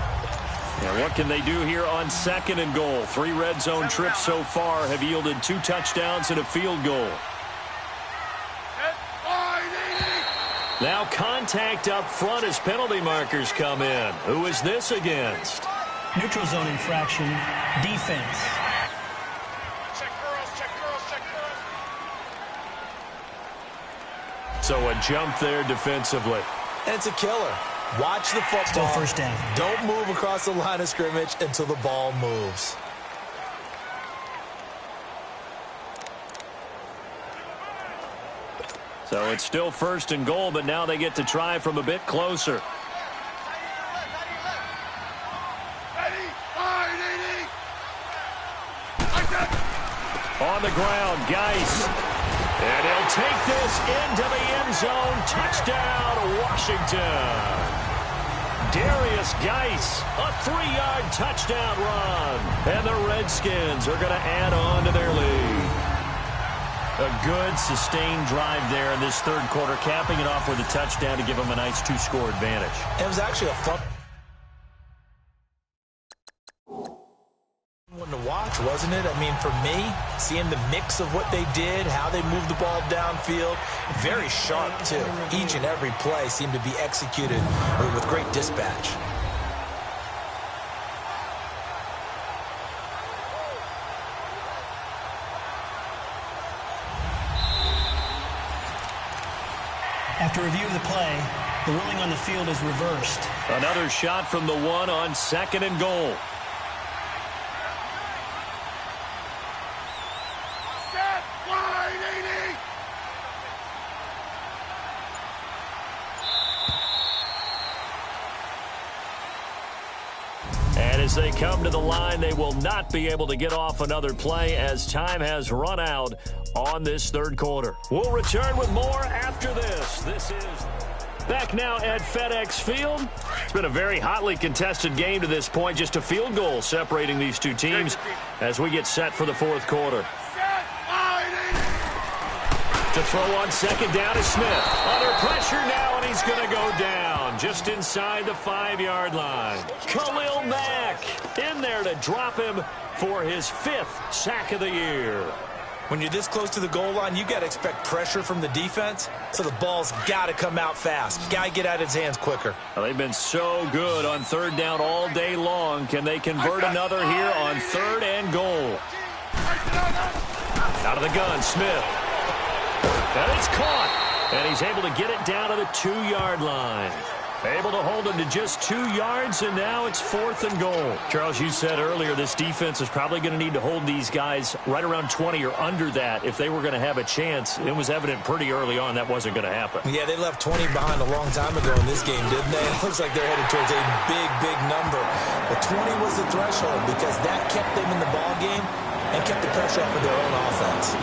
Now what can they do here on 2nd and goal? 3 red zone trips so far have yielded 2 touchdowns and a field goal. Now contact up front as penalty markers come in. Who is this against? Neutral zone infraction, defense. Check girls, check girls, check girls. So a jump there defensively. And it's a killer. Watch the football. Still 1st down. Don't move across the line of scrimmage until the ball moves. So it's still 1st and goal, but now they get to try from a bit closer. On the ground, Geis. And he'll take this into the end zone. Touchdown, Washington. Darius Geis, a 3-yard touchdown run. And the Redskins are going to add on to their lead. A good, sustained drive there in this third quarter, capping it off with a touchdown to give them a nice 2-score advantage. It was actually a fun one to watch, wasn't it? I mean, for me, seeing the mix of what they did, how they moved the ball downfield, very sharp, too. Each and every play seemed to be executed with great dispatch. After review of the play, the ruling on the field is reversed. Another shot from the 1 on 2nd and goal. And as they come to the line, they will not be able to get off another play as time has run out on this third quarter. We'll return with more after this. This is back now at FedEx Field. It's been a very hotly contested game to this point. Just a field goal separating these two teams as we get set for the 4th quarter. To throw on 2nd down is Smith. Under pressure now, and he's going to go down just inside the 5-yard line. Khalil Mack in there to drop him for his 5th sack of the year. When you're this close to the goal line, you got to expect pressure from the defense, so the ball's got to come out fast. Got to get out of his hands quicker. Well, they've been so good on 3rd down all day long. Can they convert another here on 3rd and goal? Out of the gun, Smith. And it's caught. And he's able to get it down to the 2-yard line. Able to hold him to just 2 yards, and now it's 4th and goal. Charles, you said earlier this defense is probably going to need to hold these guys right around 20 or under that if they were going to have a chance. It was evident pretty early on that wasn't going to happen. Yeah, they left 20 behind a long time ago in this game, didn't they? It looks like they're headed towards a big, big number. But 20 was the threshold because that kept them in the ball game and kept the pressure off of their own offense.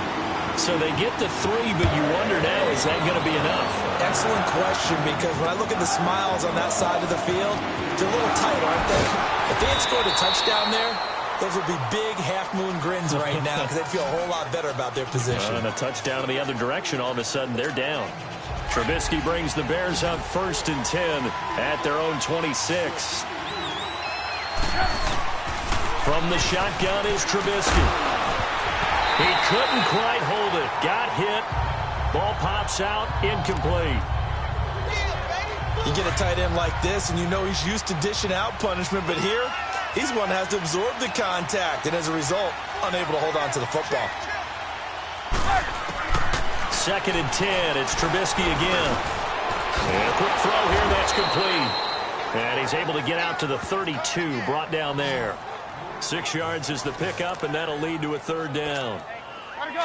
So they get the 3, but you wonder now, is that going to be enough? Excellent question, because when I look at the smiles on that side of the field, they're a little tight, aren't they? If they had scored a touchdown there, those would be big half-moon grins right now because they'd feel a whole lot better about their position. And a touchdown in the other direction, all of a sudden they're down. Trubisky brings the Bears up 1st and 10 at their own 26. From the shotgun is Trubisky. He couldn't quite hold it. Got hit. Ball pops out. Incomplete. You get a tight end like this, and you know he's used to dishing out punishment, but here, he's one that has to absorb the contact, and as a result, unable to hold on to the football. 2nd and 10. It's Trubisky again. And a quick throw here. That's complete. And he's able to get out to the 32. Brought down there. 6 yards is the pickup, and that'll lead to a third down.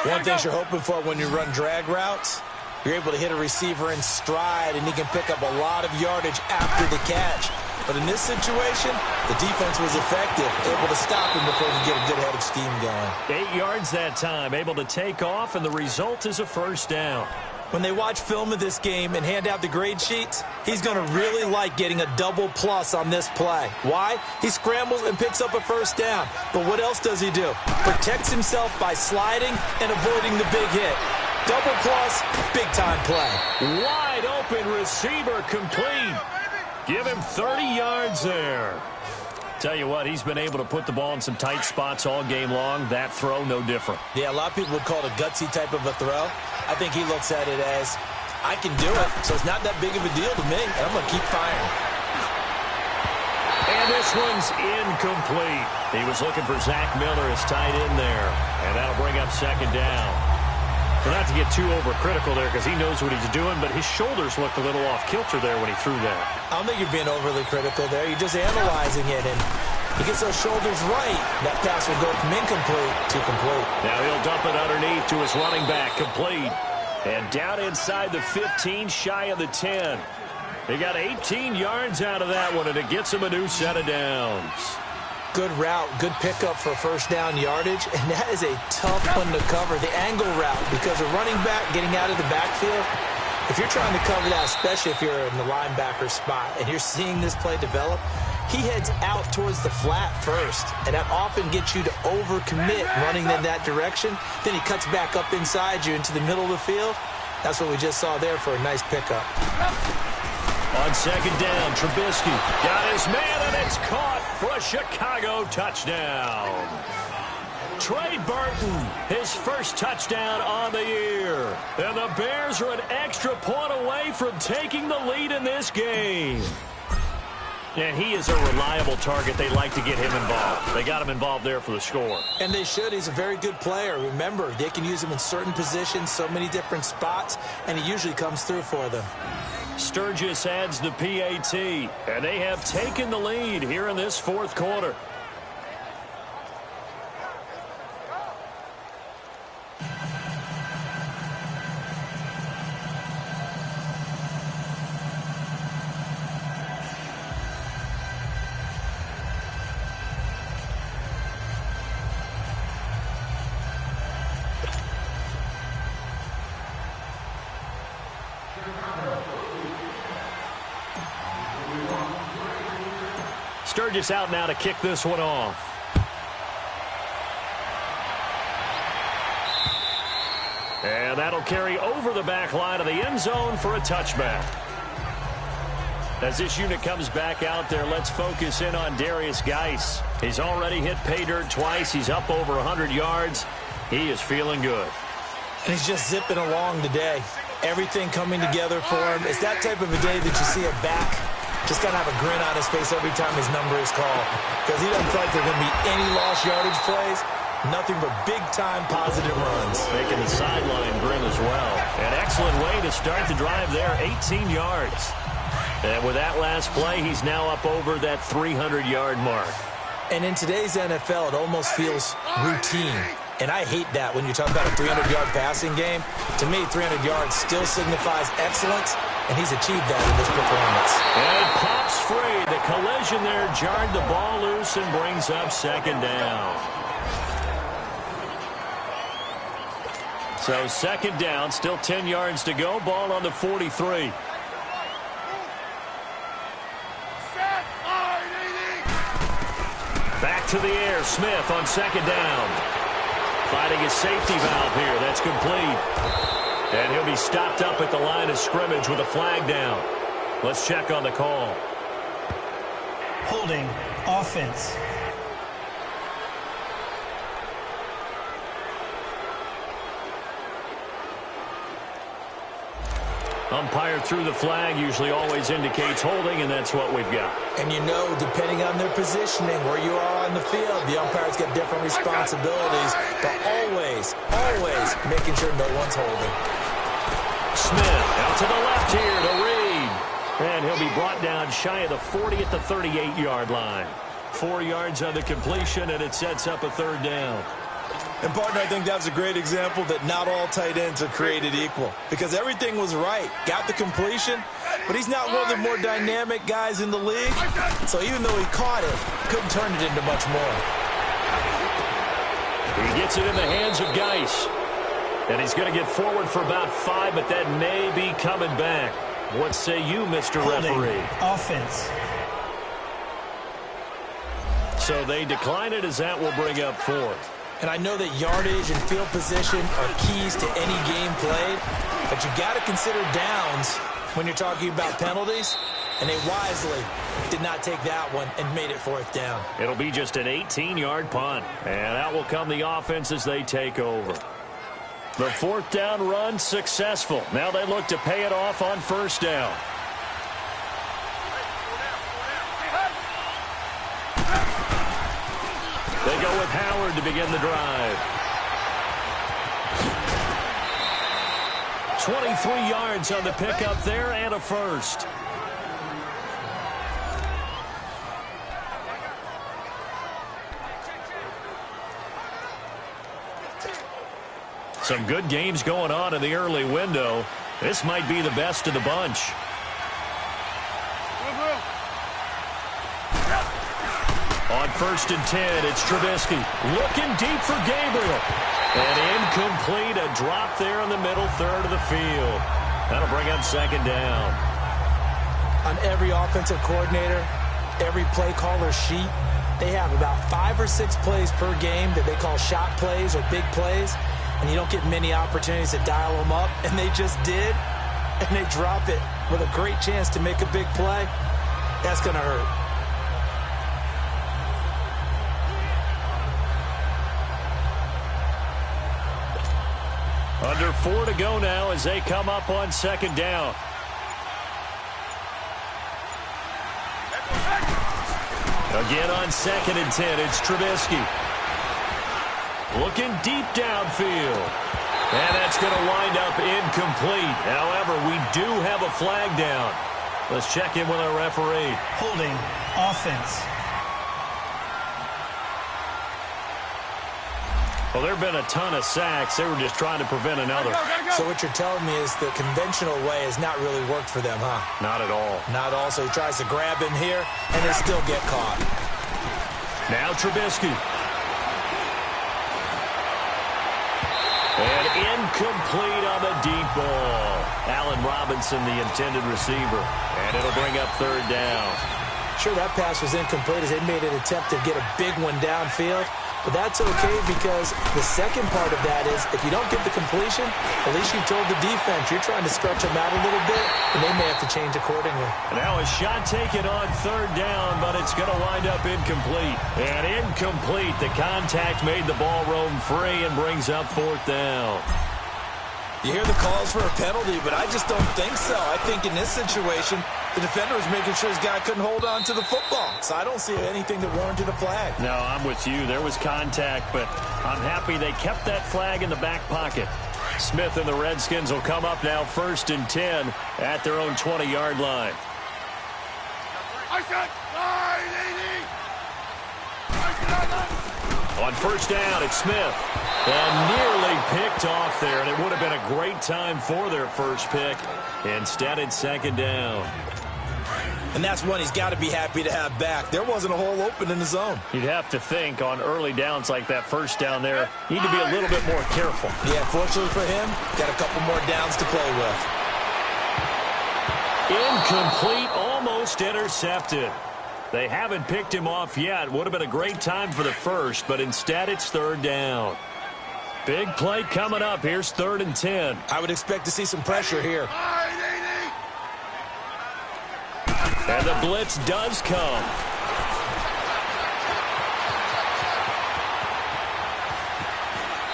One thing you're hoping for when you run drag routes, you're able to hit a receiver in stride, and he can pick up a lot of yardage after the catch. But in this situation, the defense was effective, able to stop him before he could get a good head of steam going. 8 yards that time, able to take off, and the result is a first down. When they watch film of this game and hand out the grade sheets, he's going to really like getting a double plus on this play. Why? He scrambles and picks up a first down. But what else does he do? Protects himself by sliding and avoiding the big hit. Double plus, big-time play. Wide open receiver complete. Give him 30 yards there. Tell you what, he's been able to put the ball in some tight spots all game long. That throw, no different. Yeah, a lot of people would call it a gutsy type of a throw. I think he looks at it as, I can do it, so it's not that big of a deal to me, and I'm going to keep firing. And this one's incomplete. He was looking for Zach Miller as tight end there, and that'll bring up second down. So not to get too overcritical there because he knows what he's doing, but his shoulders looked a little off kilter there when he threw that. I don't think you're being overly critical there. You're just analyzing it, and he gets those shoulders right. That pass will go from incomplete to complete. Now he'll dump it underneath to his running back, complete. And down inside the 15, shy of the 10. They got 18 yards out of that one, and it gets him a new set of downs. Good route, good pickup for first down yardage, and that is a tough one to cover, the angle route, because a running back getting out of the backfield, if you're trying to cover that, especially if you're in the linebacker spot, and you're seeing this play develop, he heads out towards the flat first, and that often gets you to overcommit running in that direction. Then he cuts back up inside you into the middle of the field. That's what we just saw there for a nice pickup. On second down, Trubisky got his man, and it's caught for a Chicago touchdown. Trey Burton, his first touchdown on the year. And the Bears are an extra point away from taking the lead in this game. And he is a reliable target. They like to get him involved. They got him involved there for the score. And they should. He's a very good player. Remember, they can use him in certain positions, so many different spots, and he usually comes through for them. Sturgis adds the PAT, and they have taken the lead here in this fourth quarter. Sturgis out now to kick this one off. And that'll carry over the back line of the end zone for a touchback. As this unit comes back out there, let's focus in on Darius Geis. He's already hit pay dirt twice. He's up over 100 yards. He is feeling good. And he's just zipping along today. Everything coming together for him. It's that type of a day that you see a back just got to have a grin on his face every time his number is called. Because he doesn't feel like there are going to be any lost yardage plays. Nothing but big-time positive runs. Making the sideline grin as well. An excellent way to start the drive there, 18 yards. And with that last play, he's now up over that 300-yard mark. And in today's NFL, it almost feels routine. And I hate that when you talk about a 300-yard passing game. To me, 300 yards still signifies excellence, and he's achieved that in this performance. And it pops free. The collision there jarred the ball loose and brings up second down. So second down, still 10 yards to go. Ball on the 43. Back to the air. Smith on second down. Finding his safety valve here. That's complete. And he'll be stopped up at the line of scrimmage with a flag down. Let's check on the call. Holding, offense. Umpire through the flag usually always indicates holding, and that's what we've got. And you know, depending on their positioning, where you are on the field, the umpires get different responsibilities, but always making sure no one's holding. Smith out to the left here to Reed. And he'll be brought down shy of the 40 at the 38-yard line. 4 yards on the completion, and it sets up a third down. And, partner, I think that's a great example that not all tight ends are created equal because everything was right. Got the completion, but he's not one of the more dynamic guys in the league. So even though he caught it, couldn't turn it into much more. He gets it in the hands of Geis. And he's going to get forward for about 5, but that may be coming back. What say you, Mr. Referee? Offense. So they decline it as that will bring up 4th. And I know that yardage and field position are keys to any game played, but you got to consider downs when you're talking about penalties, and they wisely did not take that one and made it 4th down. It'll be just an 18-yard punt, and out will come the offense as they take over. The 4th down run successful. Now they look to pay it off on 1st down. They go with Howard to begin the drive. 23 yards on the pickup there and a first. Some good games going on in the early window. This might be the best of the bunch. On 1st and 10, it's Trubisky. Looking deep for Gabriel. And incomplete, a drop there in the middle third of the field. That'll bring up 2nd down. On every offensive coordinator, every play caller sheet, they have about 5 or 6 plays per game that they call shot plays or big plays. And you don't get many opportunities to dial them up, and they just did, and they drop it with a great chance to make a big play. That's going to hurt. Under 4 to go now as they come up on 2nd down. Again on 2nd and 10, it's Trubisky. Looking deep downfield. And that's going to wind up incomplete. However, we do have a flag down. Let's check in with our referee. Holding. Offense. Well, there have been a ton of sacks. They were just trying to prevent another. So what you're telling me is the conventional way has not really worked for them, huh? Not at all. Not all. So he tries to grab him here, and they still get caught. Now Trubisky. And incomplete on the deep ball. Allen Robinson, the intended receiver. And it'll bring up 3rd down. Sure, that pass was incomplete as they made an attempt to get a big one downfield. But that's okay because the second part of that is if you don't get the completion, at least you told the defense you're trying to stretch them out a little bit, and they may have to change accordingly. Now a shot taken on 3rd down, but it's going to wind up incomplete. And incomplete. The contact made the ball roam free and brings up 4th down. You hear the calls for a penalty, but I just don't think so. I think in this situation, the defender was making sure his guy couldn't hold on to the football. So I don't see anything that warranted a flag. No, I'm with you. There was contact, but I'm happy they kept that flag in the back pocket. Smith and the Redskins will come up now 1st and 10 at their own 20-yard line. On 1st down, it's Smith. And nearly picked off there, and it would have been a great time for their first pick. Instead, it's 2nd down. And that's one he's got to be happy to have back. There wasn't a hole open in the zone. You'd have to think on early downs like that 1st down there, need to be a little bit more careful. Yeah, fortunately for him, got a couple more downs to play with. Incomplete, almost intercepted. They haven't picked him off yet. Would have been a great time for the first, but instead it's 3rd down. Big play coming up. Here's 3rd and 10. I would expect to see some pressure here. And the blitz does come.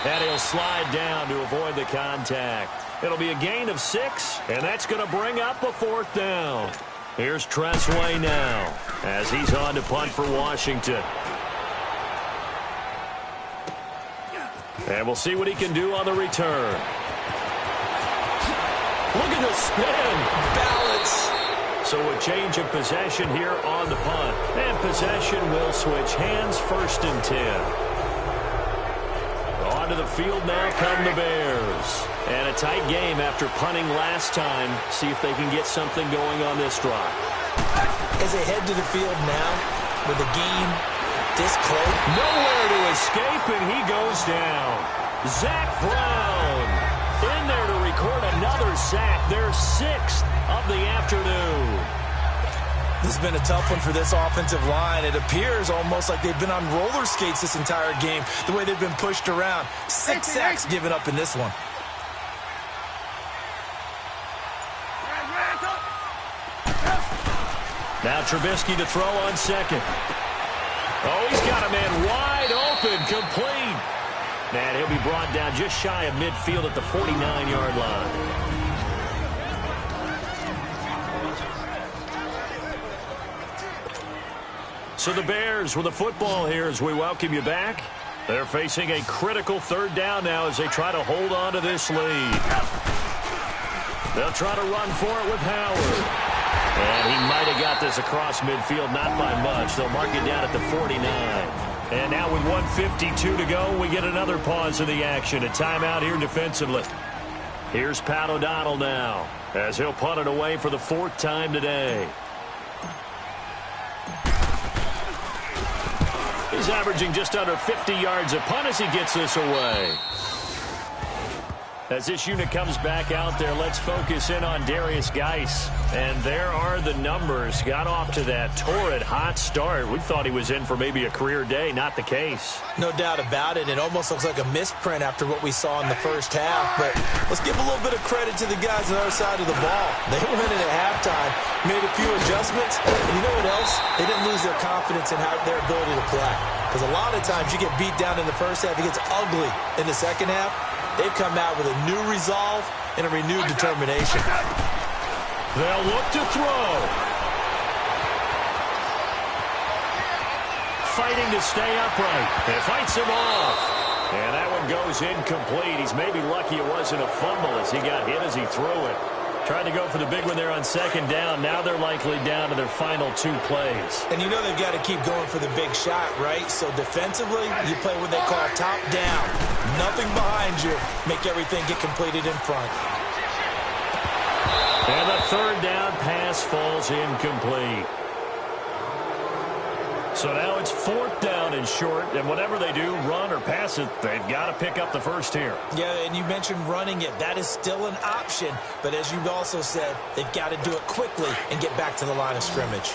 And he'll slide down to avoid the contact. It'll be a gain of 6, and that's going to bring up a 4th down. Here's Tressway now as he's on to punt for Washington. And we'll see what he can do on the return. Look at the spin. Balance. So a change of possession here on the punt. And possession will switch hands, 1st and 10. Onto the field now come the Bears. And a tight game after punting last time. See if they can get something going on this drive. As they head to the field now, with the game this close. Nowhere to escape, and he goes down. Zach Brown in there to record another sack. Their 6th of the afternoon. This has been a tough one for this offensive line. It appears almost like they've been on roller skates this entire game, the way they've been pushed around. 6 sacks given up in this one. Now Trubisky to throw on 2nd. Oh, he's got a man wide open, complete. Man, he'll be brought down just shy of midfield at the 49-yard line. So the Bears with the football here as we welcome you back. They're facing a critical 3rd down now as they try to hold on to this lead. They'll try to run for it with Howard. And he might have got this across midfield, not by much. They'll mark it down at the 49. And now with 1:52 to go, we get another pause of the action. A timeout here defensively. Here's Pat O'Donnell now as he'll punt it away for the 4th time today. He's averaging just under 50 yards a punt as he gets this away. As this unit comes back out there, let's focus in on Darius Geis. And there are the numbers. Got off to that torrid hot start. We thought he was in for maybe a career day. Not the case. No doubt about it. It almost looks like a misprint after what we saw in the first half. But let's give a little bit of credit to the guys on the other side of the ball. They went in at halftime, made a few adjustments. And you know what else? They didn't lose their confidence in their ability to play. Because a lot of times you get beat down in the first half. It gets ugly in the second half. They've come out with a new resolve and a renewed determination. They'll look to throw. Fighting to stay upright. And fights him off. And that one goes incomplete. He's maybe lucky it wasn't a fumble as he got hit as he threw it. Tried to go for the big one there on 2nd down. Now they're likely down to their final 2 plays. And you know they've got to keep going for the big shot, right? So defensively, you play what they call top down. Nothing behind you. Make everything get completed in front. And the 3rd down pass falls incomplete. So now it's 4th down and short, and whatever they do, run or pass it, they've got to pick up the first here. Yeah, and you mentioned running it. That is still an option, but as you've also said, they've got to do it quickly and get back to the line of scrimmage.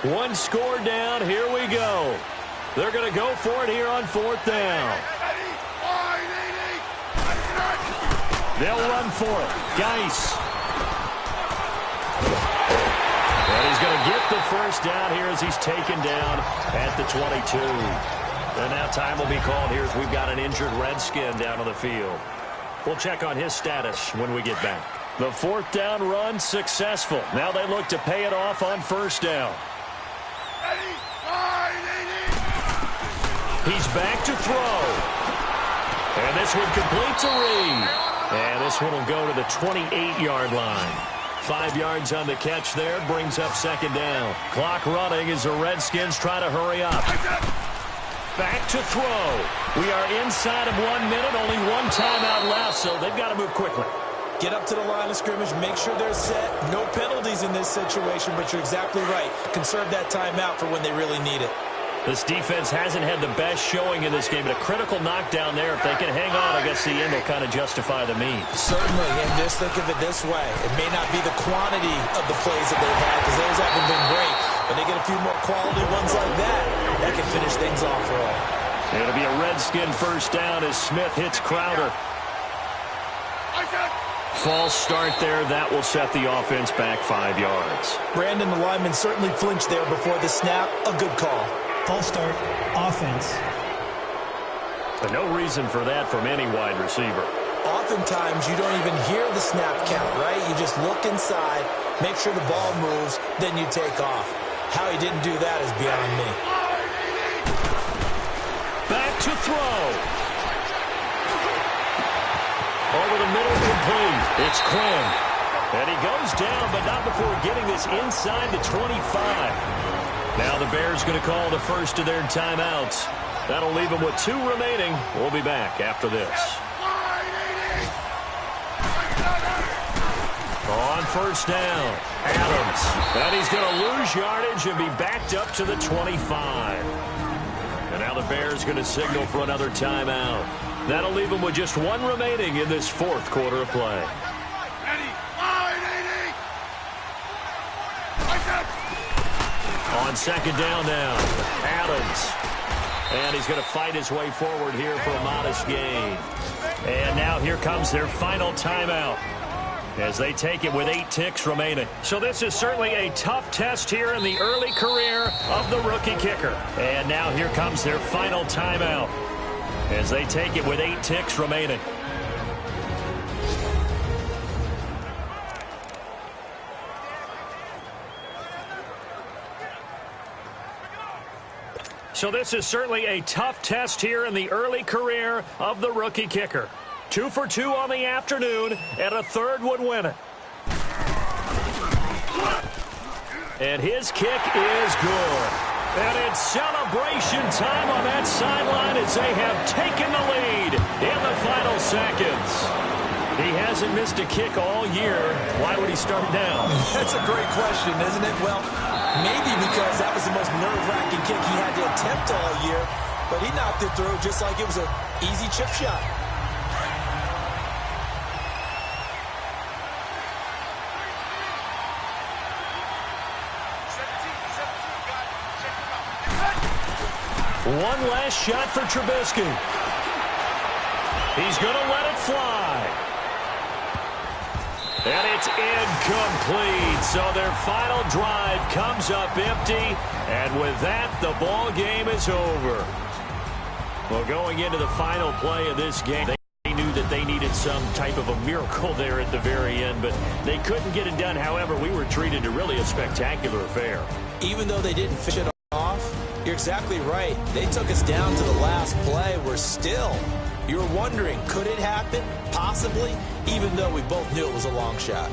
1 score down, here we go. They're going to go for it here on 4th down. They'll run for it. Geis. And he's going to get the first down here as he's taken down at the 22. And now time will be called here as we've got an injured Redskin down on the field. We'll check on his status when we get back. The 4th down run successful. Now they look to pay it off on 1st down. He's back to throw. And this one complete to Reed. And this one will go to the 28-yard line. 5 yards on the catch there, brings up 2nd down. Clock running as the Redskins try to hurry up. Back to throw. We are inside of 1 minute, only 1 timeout left, so they've got to move quickly. Get up to the line of scrimmage, make sure they're set. No penalties in this situation, but you're exactly right. Conserve that timeout for when they really need it. This defense hasn't had the best showing in this game, but a critical knockdown there. If they can hang on, I guess the end will kind of justify the means. Certainly, and just think of it this way. It may not be the quantity of the plays that they've had, because those haven't been great, but they get a few more quality ones like that. That can finish things off for them. It'll be a Redskin first down as Smith hits Crowder. False start there. That will set the offense back 5 yards. Brandon, the lineman certainly flinched there before the snap. A good call. False start, offense. But no reason for that from any wide receiver. Oftentimes, you don't even hear the snap count, right? You just look inside, make sure the ball moves, then you take off. How he didn't do that is beyond me. Back to throw. Over the middle, complete. It's Quinn. And he goes down, but not before getting this inside the 25. Now the Bears going to call the first of their timeouts. That'll leave them with 2 remaining. We'll be back after this. On first down, Adams. And he's going to lose yardage and be backed up to the 25. And now the Bears going to signal for another timeout. That'll leave them with just 1 remaining in this 4th quarter of play. On second down now, Adams. And he's going to fight his way forward here for a modest gain. And now here comes their final timeout as they take it with 8 ticks remaining. So this is certainly a tough test here in the early career of the rookie kicker. And now here comes their final timeout as they take it with 8 ticks remaining. So this is certainly a tough test here in the early career of the rookie kicker. 2 for 2 on the afternoon, and a 3rd would win it. And his kick is good. And it's celebration time on that sideline as they have taken the lead in the final seconds. He hasn't missed a kick all year. Why would he start now? That's a great question, isn't it? Well, maybe because that was the most nerve-wracking kick he had to attempt all year, but he knocked it through just like it was an easy chip shot. One last shot for Trubisky. He's going to let it fly. And it's incomplete. So their final drive comes up empty. And with that, the ball game is over. Well, going into the final play of this game, they knew that they needed some type of a miracle there at the very end, but they couldn't get it done. However, we were treated to really a spectacular affair. Even though they didn't finish it off, you're exactly right. They took us down to the last play. We're still, you're wondering, could it happen? Possibly, even though we both knew it was a long shot.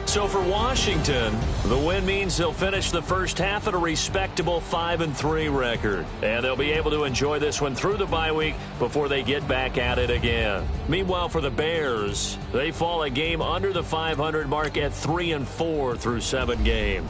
So for Washington, the win means they'll finish the first half at a respectable 5-3 record. And they'll be able to enjoy this one through the bye week before they get back at it again. Meanwhile, for the Bears, they fall a game under the 500 mark at 3-4 through 7 games.